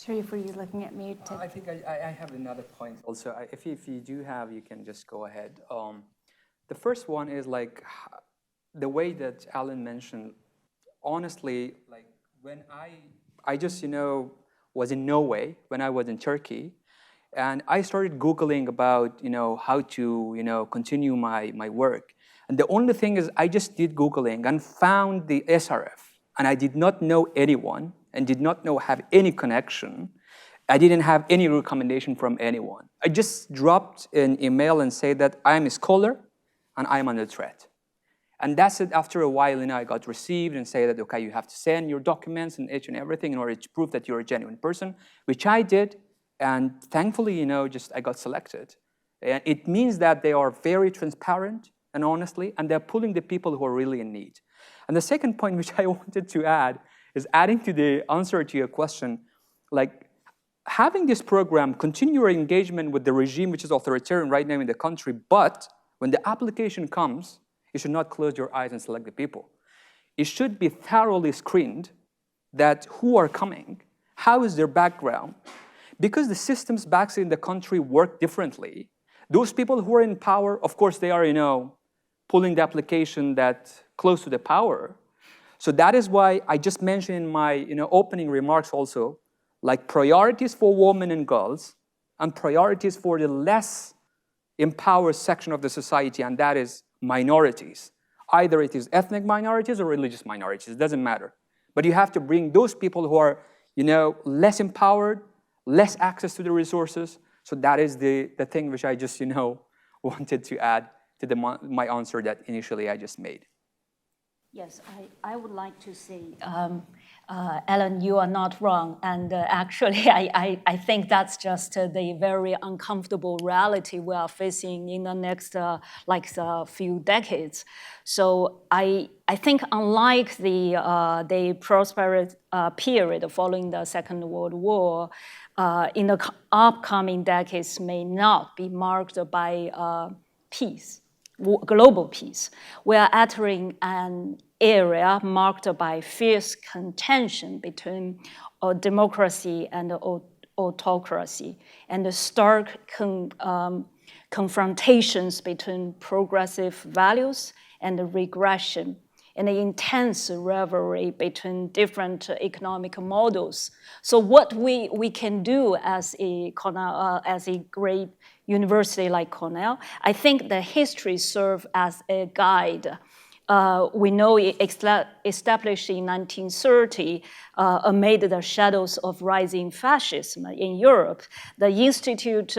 Sharif, were you looking at me to? I think I have another point also. If you do have, you can just go ahead. The first one is like the way that Allan mentioned, honestly, like when I just, was in Norway when I was in Turkey, and I started Googling about, how to, continue my work. And the only thing is I just did Googling and found the SRF, and I did not know anyone and did not have any connection. I didn't have any recommendation from anyone. I just dropped an email and said that I'm a scholar and I'm under threat. And that's it. After a while, I got received and say that, okay, you have to send your documents and each and everything in order to prove that you're a genuine person, which I did. And thankfully, I got selected. And it means that they are very transparent and honestly, and they're pulling the people who are really in need. And the second point, which I wanted to add, is adding to the answer to your question, like having this program continue your engagement with the regime, which is authoritarian right now in the country, but when the application comes, you should not close your eyes and select the people. It should be thoroughly screened that who are coming, how is their background, because the systems back in the country work differently. Those people who are in power, of course, they are, pulling the application that close to the power. So that is why I just mentioned in my, opening remarks also, like priorities for women and girls, and priorities for the less empowered section of the society, and that is minorities. Either it is ethnic minorities or religious minorities, it doesn't matter. But you have to bring those people who are, less empowered, less access to the resources. So that is the thing which I just, wanted to add to my answer that initially I just made. Yes, I would like to say, Allan, you are not wrong. And actually, I think that's just the very uncomfortable reality we are facing in the next few decades. So I think unlike the prosperous period following the Second World War, in the upcoming decades may not be marked by peace. Global peace. We are entering an area marked by fierce contention between democracy and autocracy, and the stark confrontations between progressive values and regression, and the intense rivalry between different economic models. So what we can do as a great university like Cornell, I think the history serves as a guide. We know it established in 1930 amid the shadows of rising fascism in Europe. The Institute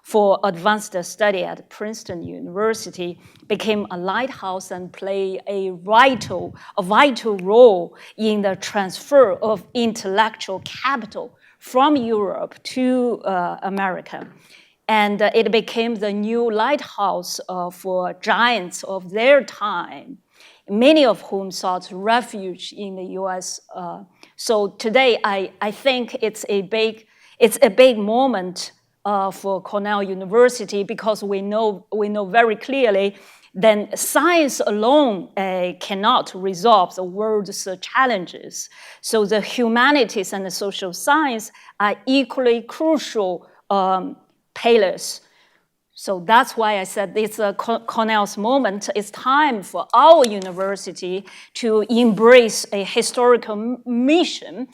for Advanced Study at Princeton University became a lighthouse and played a vital role in the transfer of intellectual capital from Europe to America. And it became the new lighthouse for giants of their time, many of whom sought refuge in the US. So today, I think it's a big moment for Cornell University, because we know very clearly then science alone cannot resolve the world's challenges. So the humanities and the social science are equally crucial pillars. So that's why I said it's Cornell's moment. It's time for our university to embrace a historical mission,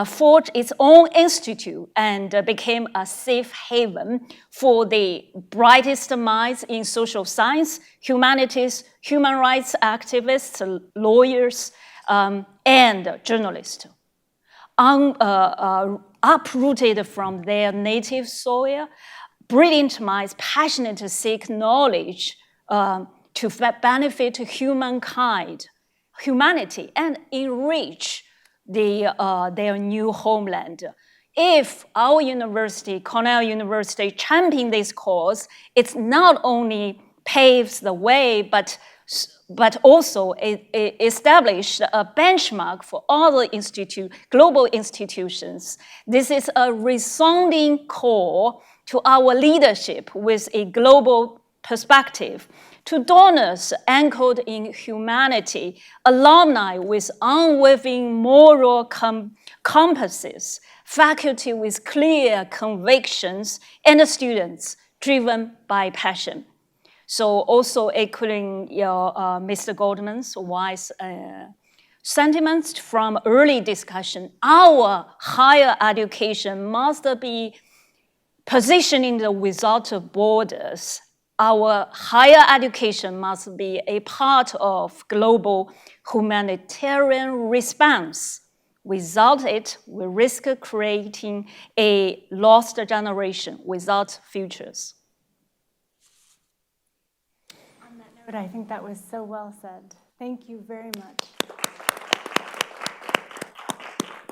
forge its own institute, and became a safe haven for the brightest minds in social science, humanities, human rights activists, lawyers, and journalists. Uprooted from their native soil, brilliant minds passionate to seek knowledge to benefit humanity, and enrich their new homeland. If our university, Cornell University, champion this cause, it not only paves the way, but also it established a benchmark for other global institutions. This is a resounding call to our leadership with a global perspective, to donors anchored in humanity, alumni with unwavering moral compasses, faculty with clear convictions, and students driven by passion. So also echoing Mr. Goldman's wise sentiments from early discussion, our higher education must be positioning without borders. Our higher education must be a part of global humanitarian response. Without it, we risk creating a lost generation without futures. On that note, I think that was so well said. Thank you very much.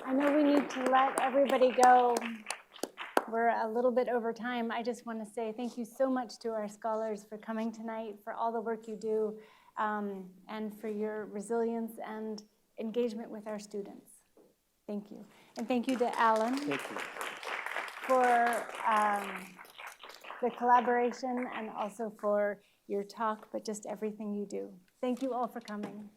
I know we need to let everybody go. We're a little bit over time. I just want to say thank you so much to our scholars for coming tonight, for all the work you do, and for your resilience and engagement with our students. Thank you. And thank you to Allan for the collaboration and also for your talk, but just everything you do. Thank you all for coming.